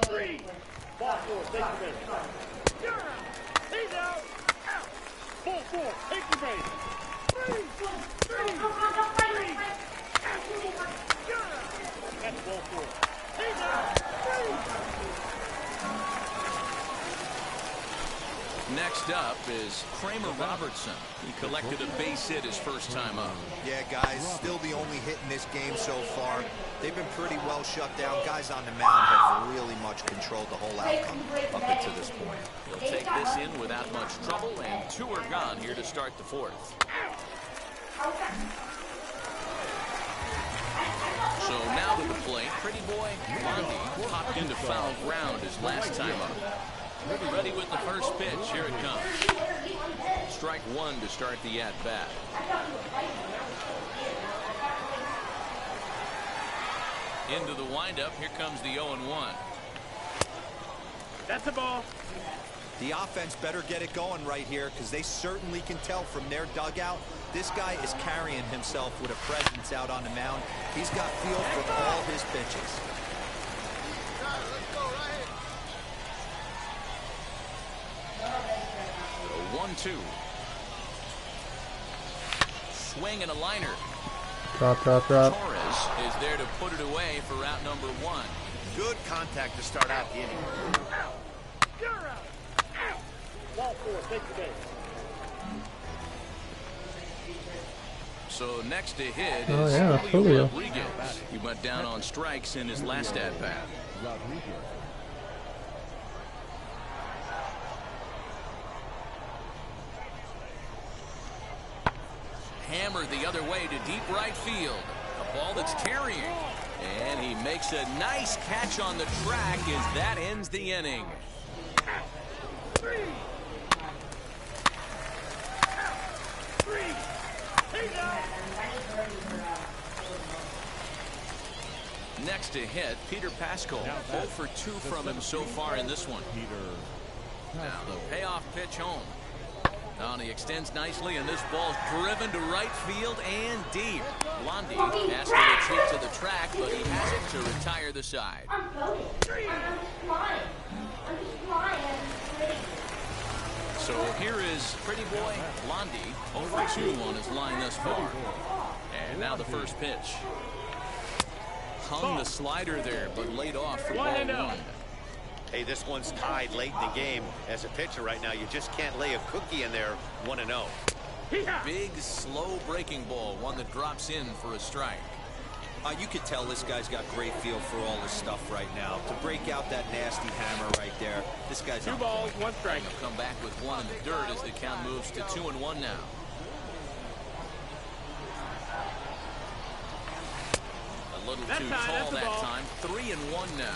[SPEAKER 3] 3. Ball 4, take the base. You're out. He's out. Out. Ball 4, take the base. 3. 3. 3. That's ball 4. He's out. 3.
[SPEAKER 1] Next up is Kramer Robertson. He collected a base hit his first time up.
[SPEAKER 5] Yeah, guys, still the only hit in this game so far. They've been pretty well shut down. Guys on the mound have really much controlled the whole outcome up until this point.
[SPEAKER 1] He'll take this in without much trouble, and 2 are gone here to start the 4th. So now to the plate, pretty boy, Blondie popped into foul ground his last time up. Ready with the first pitch. Here it comes. Strike 1 to start the at-bat. Into the windup. Here comes the 0-1.
[SPEAKER 3] That's a ball.
[SPEAKER 5] The offense better get it going right here because they certainly can tell from their dugout this guy is carrying himself with a presence out on the mound. He's got feel for all his pitches.
[SPEAKER 1] 1-2. Swing and a liner.
[SPEAKER 6] Drop.
[SPEAKER 1] Torres is there to put it away for route number 1.
[SPEAKER 2] Good contact to start out the inning.
[SPEAKER 3] Out. You're out. Out. Ball 4, take the base.
[SPEAKER 1] So next to hit
[SPEAKER 6] Oh,
[SPEAKER 1] is
[SPEAKER 6] yeah,
[SPEAKER 1] Julio
[SPEAKER 6] Julio.
[SPEAKER 1] Rodriguez. He went down on strikes in his last at-bat. Hammered the other way to deep right field. A ball that's carrying. And he makes a nice catch on the track as that ends the inning.
[SPEAKER 3] 3. 3. He's out.
[SPEAKER 1] Next to hit, Peter Pascal. 0 for 2 from him so far in this one. Now the payoff pitch home. Now he extends nicely, and this ball's driven to right field and deep. Blondie has to retreat to the track, but he has it to retire the side.
[SPEAKER 8] I'm floating. I'm just flying.
[SPEAKER 1] So here is pretty boy Blondie, 0 for 2 on his line thus far. And now the first pitch. Hung the slider there, but laid off for ball 1.
[SPEAKER 2] Hey, this one's tied late in the game. As a pitcher right now, you just can't lay a cookie in there 1-0.
[SPEAKER 1] Big, slow breaking ball, one that drops in for a strike.
[SPEAKER 5] You could tell this guy's got great feel for all this stuff right now. To break out that nasty hammer right there, this guy's
[SPEAKER 3] 2 balls, 1 strike.
[SPEAKER 1] He'll come back with 1 in the dirt as the count moves to 2-1 now. A little too tall that time. 3-1 now.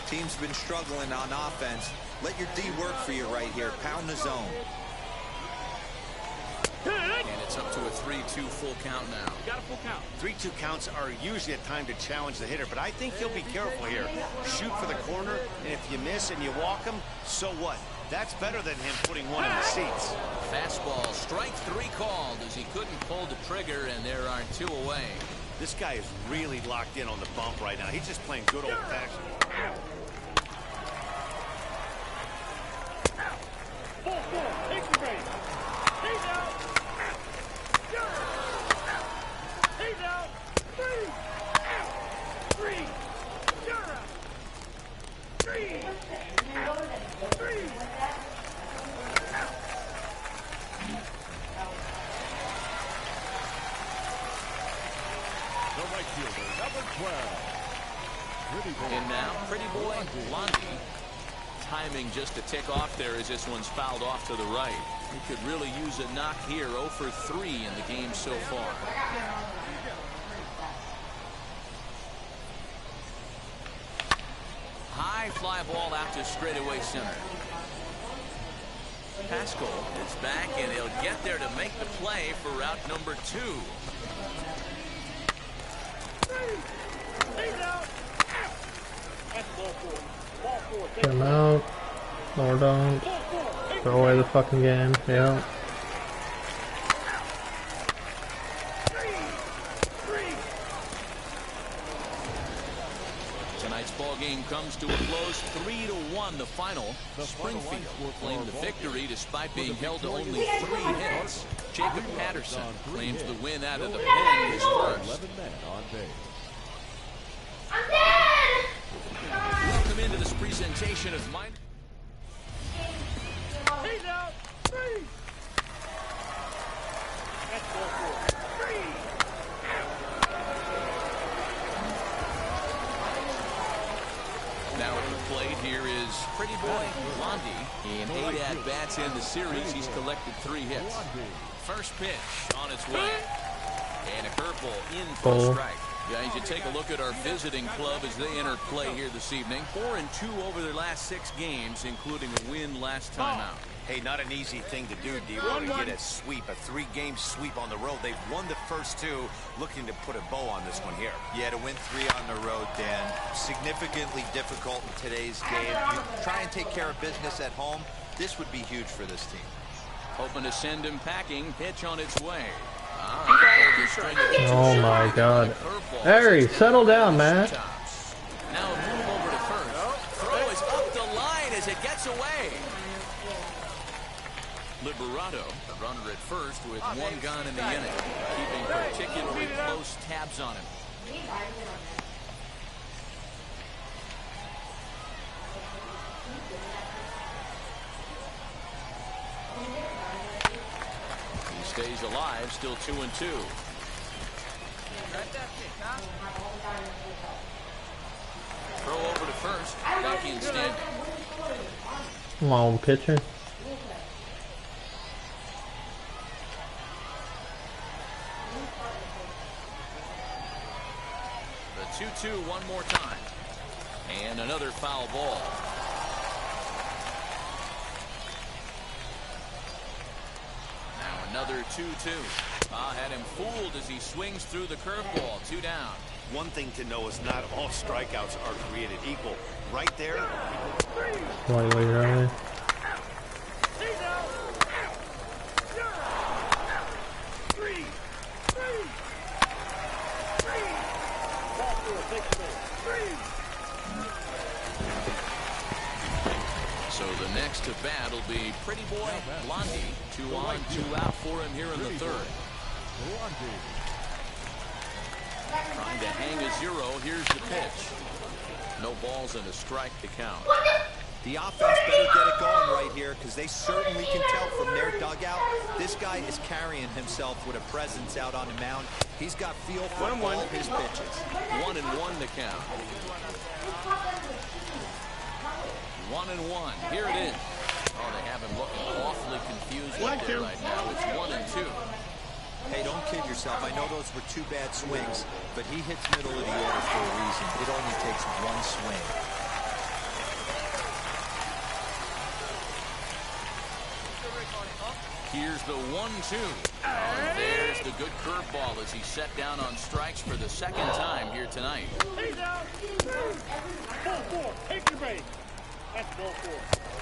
[SPEAKER 5] Team's been struggling on offense. Let your D work for you right here. Pound the zone.
[SPEAKER 1] And it's up to a 3-2 full count now.
[SPEAKER 3] Got a full count.
[SPEAKER 2] 3-2 counts are usually a time to challenge the hitter, but I think he'll be careful here. Shoot for the corner, and if you miss and you walk him, so what? That's better than him putting 1 in the seats.
[SPEAKER 1] Fastball, strike 3 called as he couldn't pull the trigger, and there are 2 away.
[SPEAKER 2] This guy is really locked in on the bump right now. He's just playing good old-fashioned.
[SPEAKER 1] And now, Pretty Boy Blondie. Timing just to tick off there as this one's fouled off to the right. He could really use a knock here. 0 for 3 in the game so far. High fly ball out to straightaway center. Pascal is back, and he'll get there to make the play for route number 2.
[SPEAKER 6] Get him out. Or don't. Throw away the fucking game. Yeah.
[SPEAKER 1] Tonight's ball game comes to a close, 3-1 the final. Springfield will claim the victory despite being held to only 3 hits. Jacob Patterson claims the win out of the pen his first.
[SPEAKER 4] 11 men on base.
[SPEAKER 8] I'm dead!
[SPEAKER 1] Welcome into this presentation of mine.
[SPEAKER 3] He's out. 3. That's 4. 3.
[SPEAKER 1] Now at the plate here is Pretty Boy Blondie. In 8 at-bats in the series, he's collected 3 hits. First pitch on its way. And a curveball in for a strike. Guys, you take a look at our visiting club as they enter play here this evening. 4-2 over their last 6 games, including a win last time out.
[SPEAKER 2] Hey, not an easy thing to do, D-Roll, to get a sweep, a 3-game sweep on the road. They've won the first 2, looking to put a bow on this one here.
[SPEAKER 5] Yeah, to win 3 on the road, Dan, significantly difficult in today's game. You try and take care of business at home. This would be huge for this team.
[SPEAKER 1] Hoping to send him packing. Pitch on its way.
[SPEAKER 6] Oh my God. Harry, settle down, man.
[SPEAKER 1] Now a move over to first. Throw is up the line as it gets away. Liberato, runner at first with 1 gun in the inning, keeping particularly close tabs on him. He stays alive, still 2-2. Throw over to first, back in standing.
[SPEAKER 6] Come on, pitcher.
[SPEAKER 1] The 2-2 one more time. And another foul ball. Now another 2-2. Had him fooled as he swings through the curveball. 2 down.
[SPEAKER 2] One thing to know is not all strikeouts are created equal. Right there.
[SPEAKER 6] Slightly early.
[SPEAKER 3] He's out. 3. 3. 3. Ball 4, take the base. 3.
[SPEAKER 1] So the next to bat will be Pretty Boy Blondie. 2 on, 2 out for him here in the 3rd. Trying to hang a 0. Here's the pitch. No balls and a strike to count.
[SPEAKER 5] The offense better get it going right here because they certainly can tell from their dugout. This guy is carrying himself with a presence out on the mound. He's got feel for all his pitches.
[SPEAKER 1] 1-1 to count. 1-1. Here it is. Oh, they have him looking awfully confused right there right now. It's 1-2.
[SPEAKER 5] Hey, don't kid yourself. I know those were 2 bad swings, but he hits middle of the order for a reason. It only takes 1 swing.
[SPEAKER 1] Here's the 1-2. And there's the good curveball as he's set down on strikes for the 2nd time here tonight.
[SPEAKER 3] He's out. 4, 4, take the base. That's ball 4.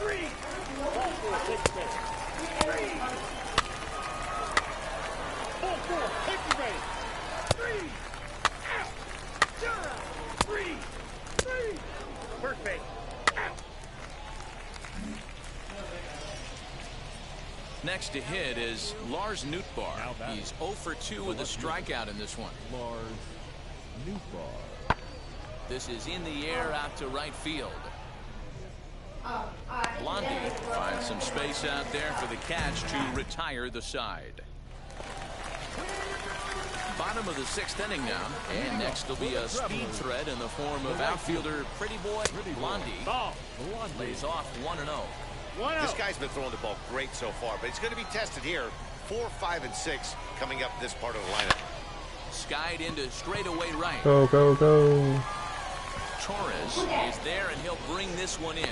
[SPEAKER 3] 3. Ball 4, take the base. 3. Ball 4, take the base. 3. Out. 3. 3. First base. Out.
[SPEAKER 1] Next to hit is Lars Nootbaar. He's 0 for 2 with a strikeout in this one.
[SPEAKER 4] Lars Nootbaar.
[SPEAKER 1] This is in the air out to right field. Blondie finds some space out there for the catch to retire the side. Bottom of the 6th inning now. And next will be a speed threat in the form of outfielder Pretty Boy Blondie. Lays off 1-0.
[SPEAKER 2] This guy's been throwing the ball great so far, but he's going to be tested here. 4, 5, and 6 coming up this part of the lineup.
[SPEAKER 1] Skied into straightaway right.
[SPEAKER 6] Go, go, go.
[SPEAKER 1] Torres is there, and he'll bring this one in.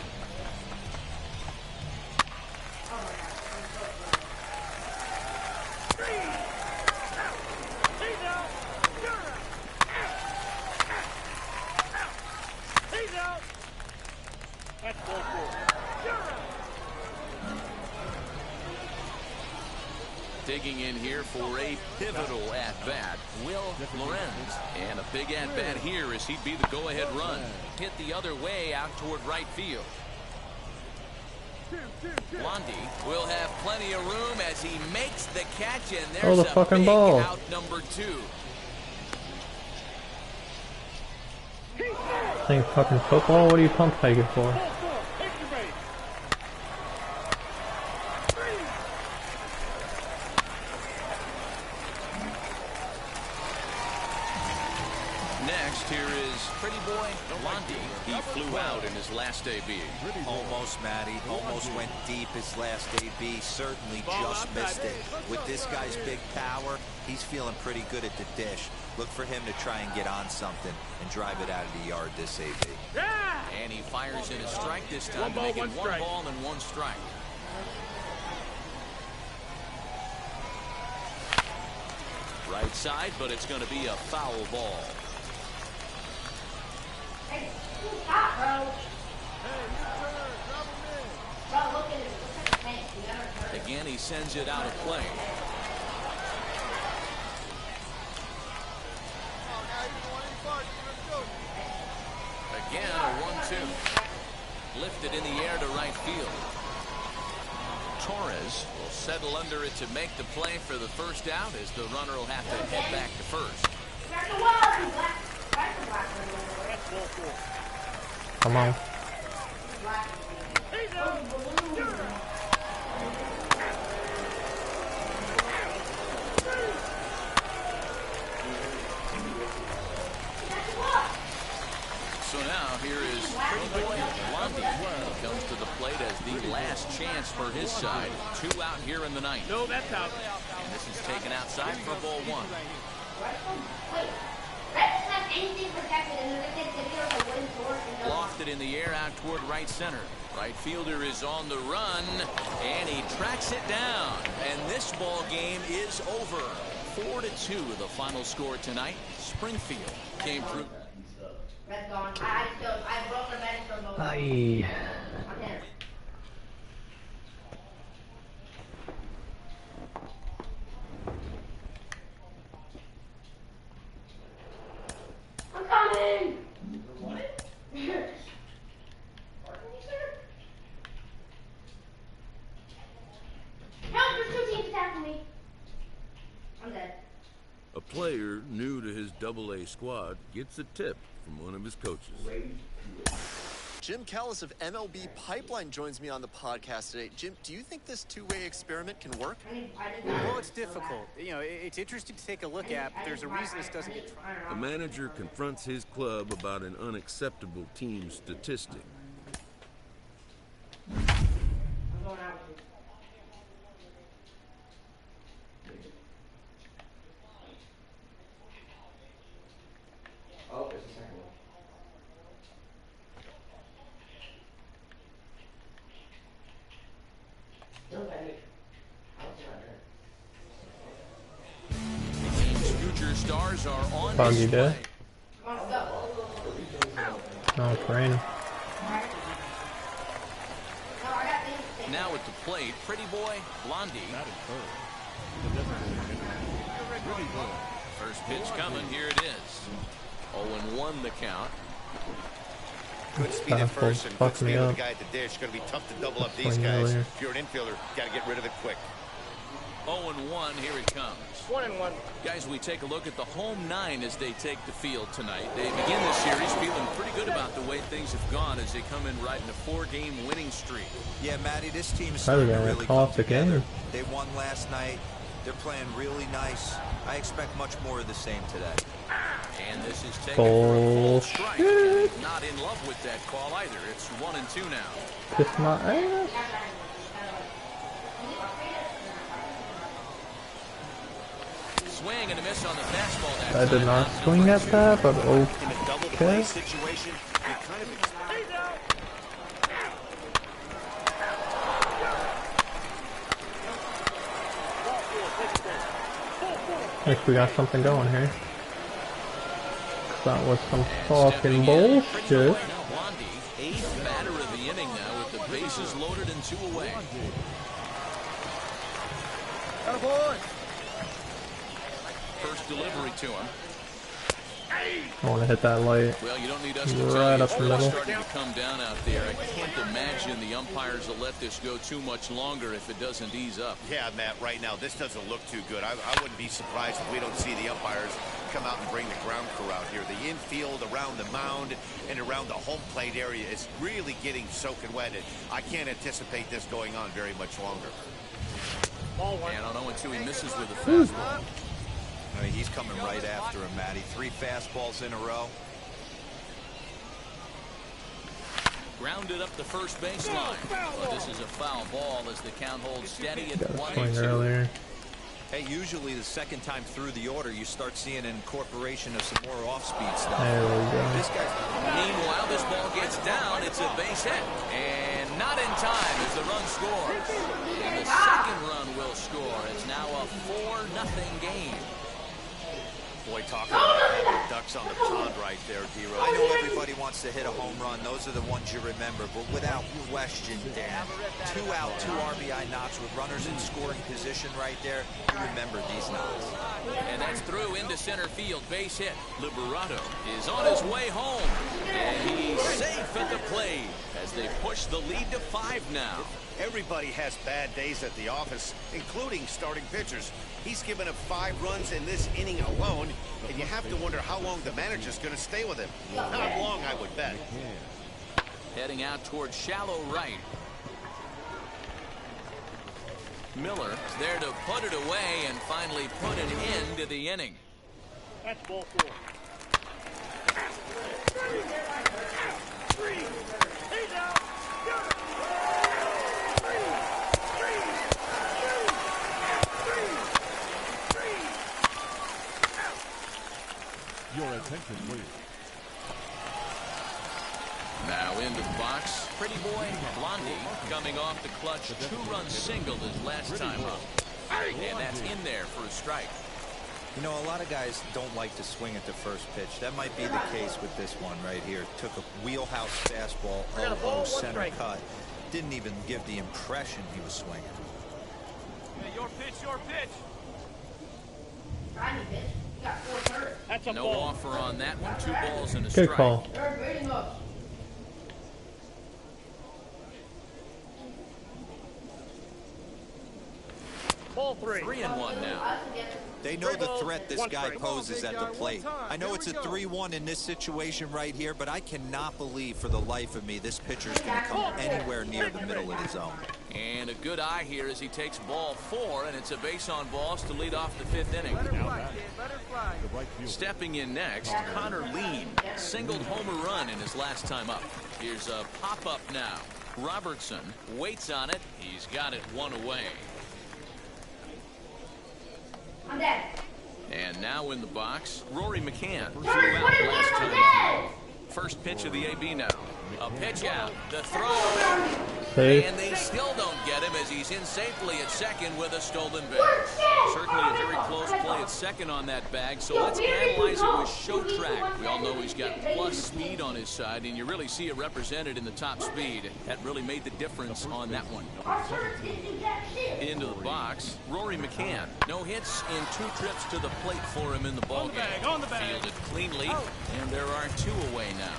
[SPEAKER 1] Digging in here for a pivotal at-bat, Will Lorenz. And a big at-bat here as he'd be the go-ahead run. Hit the other way out toward right field. Blondie will have plenty of room as he makes the catch, and there's
[SPEAKER 6] the
[SPEAKER 1] a
[SPEAKER 6] fucking
[SPEAKER 1] big
[SPEAKER 6] ball.
[SPEAKER 1] out number 2.
[SPEAKER 6] Think fucking football? What are you pump faking for?
[SPEAKER 1] Next, here is Pretty Boy Blondie. He flew out in his last AB.
[SPEAKER 5] Almost, Matty. Almost went deep his last AB. Certainly just missed it. With this guy's big power, he's feeling pretty good at the dish. Look for him to try and get on something and drive it out of the yard this AB.
[SPEAKER 1] And he fires in a strike this time to make it 1 ball and 1 strike. Right side, but it's going to be a foul ball.
[SPEAKER 8] Hey, stop, bro. Bro, look at it. Look at the tank. You never turn.
[SPEAKER 1] Again, he sends it out of play. Again, a 1-2. Lifted in the air to right field. Torres will settle under it to make the play for the first out as the runner will have to head back to first.
[SPEAKER 6] Come on.
[SPEAKER 1] So now here is Pretty Boy Blondie. He comes to the plate as the last chance for his side. 2 out here in the 9th.
[SPEAKER 3] No, that's out.
[SPEAKER 1] And this is taken outside for ball 1. Lofted in the air out toward right center. Right fielder is on the run, and he tracks it down. And this ball game is over. 4-2, the final score tonight. Springfield came through.
[SPEAKER 6] Aye.
[SPEAKER 8] I'm coming! Help, there's 2 teams attacking me. I'm dead.
[SPEAKER 9] A player new to his AA squad gets a tip from one of his coaches.
[SPEAKER 10] Jim Callis of MLB Pipeline joins me on the podcast today. Jim, do you think this two-way experiment can work?
[SPEAKER 11] Well, it's difficult. You know, it's interesting to take a look at, but there's a reason this doesn't get tried.
[SPEAKER 9] A manager confronts his club about an unacceptable team statistic.
[SPEAKER 8] I'm going out with you.
[SPEAKER 12] Oh, there's a second one. Don't let me.
[SPEAKER 1] The team's future stars are on
[SPEAKER 6] Foggy
[SPEAKER 1] display.
[SPEAKER 6] day. No, it's raining.
[SPEAKER 1] Now at the plate, Pretty Boy Blondie. First pitch coming, here it is. 0-1 the count.
[SPEAKER 2] Good speed at first and good speed with the guy at the dish. Going to be tough to double up these guys. If you're an infielder, got to get rid of it quick.
[SPEAKER 1] 0-1, here it comes.
[SPEAKER 3] 1-1.
[SPEAKER 1] Guys, we take a look at the home 9 as they take the field tonight. They begin this series feeling pretty good about the way things have gone as they come in riding a 4-game winning streak.
[SPEAKER 5] Yeah, Matty, this team is
[SPEAKER 6] Probably
[SPEAKER 5] starting to
[SPEAKER 6] gonna
[SPEAKER 5] really
[SPEAKER 6] call
[SPEAKER 5] come
[SPEAKER 6] off the
[SPEAKER 5] together.
[SPEAKER 6] game.
[SPEAKER 5] They won last night. They're playing really nice. I expect much more of the same today.
[SPEAKER 1] And this is taken for a full strike. And he's not in love with that call either. It's 1-2 now.
[SPEAKER 6] Kiss my ass.
[SPEAKER 1] Swing and a miss on the fastball.
[SPEAKER 6] I did not swing at that, but okay.
[SPEAKER 2] Situation, you kind of
[SPEAKER 6] I think we got something going here. That was some fucking bullshit.
[SPEAKER 1] Eighth batter of the inning now with the bases loaded and 2 away. First delivery to him.
[SPEAKER 6] I want to hit that light.
[SPEAKER 1] Well, you don't need us to
[SPEAKER 6] right
[SPEAKER 1] tell you
[SPEAKER 6] up
[SPEAKER 1] it's
[SPEAKER 6] the
[SPEAKER 1] really
[SPEAKER 6] middle.
[SPEAKER 1] starting to come down out there. I can't imagine the umpires will let this go too much longer if it doesn't ease up.
[SPEAKER 2] Yeah, Matt, right now, this doesn't look too good. I wouldn't be surprised if we don't see the umpires come out and bring the ground crew out here. The infield, around the mound, and around the home plate area is really getting soaking wet. And I can't anticipate this going on very much longer.
[SPEAKER 1] And on 0-2, he misses with a fastball.
[SPEAKER 5] I mean, he's coming right after him, Matty. 3 fastballs in a row.
[SPEAKER 1] Grounded up the first baseline. But this is a foul ball as the count holds steady at
[SPEAKER 6] Got a swing
[SPEAKER 1] 1-2.
[SPEAKER 6] earlier.
[SPEAKER 5] Hey, usually the second time through the order, you start seeing an incorporation of some more off-speed stuff.
[SPEAKER 6] There we go.
[SPEAKER 5] This guy's...
[SPEAKER 1] Meanwhile, this ball gets down. It's a base hit. And not in time as the run scores. And the second run will score. It's now a 4-0 game.
[SPEAKER 2] Boy, talking about having ducks on the pond right there, D-Rose.
[SPEAKER 5] I know everybody wants to hit a home run. Those are the ones you remember. But without question, Dan, 2 out, 2 RBI knocks with runners in scoring position right there. You remember these knocks.
[SPEAKER 1] And that's through into center field. Base hit. Liberato is on his way home. And he's safe at the plate as they push the lead to 5 now.
[SPEAKER 2] Everybody has bad days at the office, including starting pitchers. He's given up 5 runs in this inning alone, and you have to wonder how long the manager's going to stay with him. Not long, I would bet.
[SPEAKER 1] Heading out towards shallow right. Miller is there to put it away and finally put an end to the inning.
[SPEAKER 3] That's ball 4. 3. He's out.
[SPEAKER 4] Your attention, please.
[SPEAKER 1] Now into the box, Pretty Boy Blondie coming off the clutch 2-run single his last time up. And that's in there for a strike.
[SPEAKER 5] You know, a lot of guys don't like to swing at the first pitch. That might be the case with this one right here. Took a wheelhouse fastball, elbow, center cut. Didn't even give the impression he was swinging.
[SPEAKER 3] Hey, your pitch, your pitch. That's a
[SPEAKER 1] No
[SPEAKER 3] ball.
[SPEAKER 1] offer on that one. 2 balls and a
[SPEAKER 6] Good
[SPEAKER 1] strike.
[SPEAKER 6] call.
[SPEAKER 3] Ball 3.
[SPEAKER 1] 3-1 now.
[SPEAKER 5] They know the threat this guy poses at the plate. I know it's a 3-1 in this situation right here, but I cannot believe for the life of me this pitcher is going to come anywhere near the middle of the zone.
[SPEAKER 1] And a good eye here as he takes ball 4, and it's a base on balls to lead off the 5th inning. Stepping in next, Connor Lean singled homer run in his last time up. Here's a pop-up now. Robertson waits on it. He's got it 1 away.
[SPEAKER 8] I'm dead.
[SPEAKER 1] And now in the box, Rory McCann. 2 out last time. First pitch of the AB now. A pitch out. The throw.
[SPEAKER 6] Safe.
[SPEAKER 1] And they still don't get him as he's in safely at second with a stolen base. Certainly a very close play at second on that bag, so let's analyze it with show track. We all know he's got plus speed on his side, and you really see it represented in the top speed. That really made the difference on that one. Into the box, Rory McCann. No hits in 2 trips to the plate for him in the ballgame.
[SPEAKER 3] On the bag.
[SPEAKER 1] Fielded cleanly, and there are 2 away now.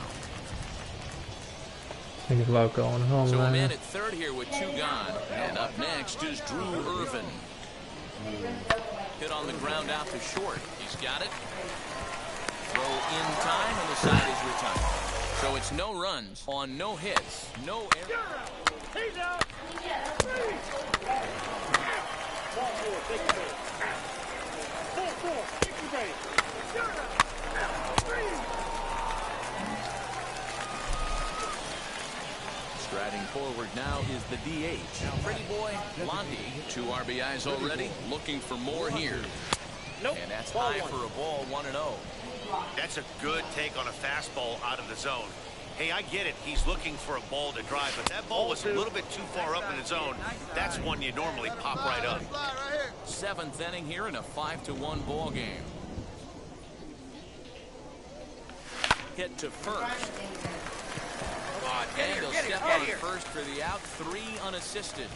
[SPEAKER 6] Think about going home,
[SPEAKER 1] So a man
[SPEAKER 6] man.
[SPEAKER 1] at third here with 2 gone. And up next is Drew Irvin. Hit on the ground out to short. He's got it. Throw in time, and the side is retired. So it's no runs on no hits, no errors.
[SPEAKER 3] He's out. 3. Ball 4. Take the base.
[SPEAKER 1] is the DH. Pretty boy, Blondie. 2 RBIs already, looking for more here. And that's high for a ball, 1-0.
[SPEAKER 2] That's a good take on a fastball out of the zone. Hey, I get it. He's looking for a ball to drive, but that ball was a little bit too far up in the zone. That's one you normally pop right up.
[SPEAKER 1] 7th inning here in a 5-1 ball game. Hit to first. And he'll step on first for the out. 3 unassisted.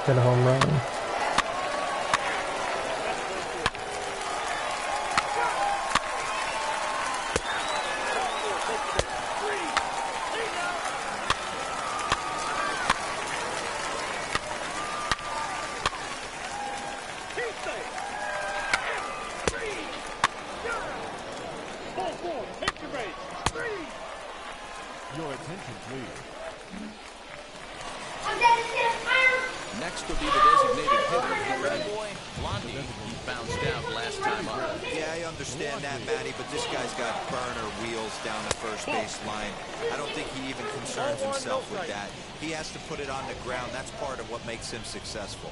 [SPEAKER 6] Get a home run.
[SPEAKER 4] Your attention, please.
[SPEAKER 1] Next will be the designated hitter, Red Boy Blondie. He bounced out last time up.
[SPEAKER 5] Yeah, I understand that, Matty, but this guy's got burner wheels down the first base line. I don't think he even concerns himself with that. He has to put it on the ground. That's part of what makes him successful.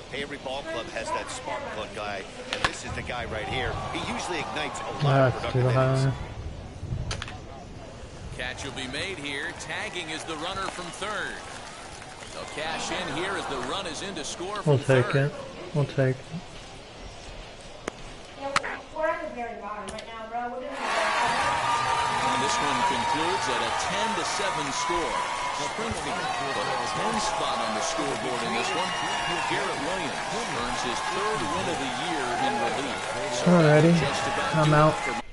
[SPEAKER 2] Hey, every ball club has that spark plug guy, and this is the guy right here. He usually ignites a lot of productive innings.
[SPEAKER 1] Catch will be made here. Tagging is the runner from third. They'll cash in here as the run is in to score from third.
[SPEAKER 6] We'll take it. We'll take it.
[SPEAKER 1] And this one concludes at a 10-7 score. Springfield put a 10 spot on the scoreboard in this one. Garrett Williams earns his 3rd win of the year in relief.
[SPEAKER 6] Alrighty, I'm out.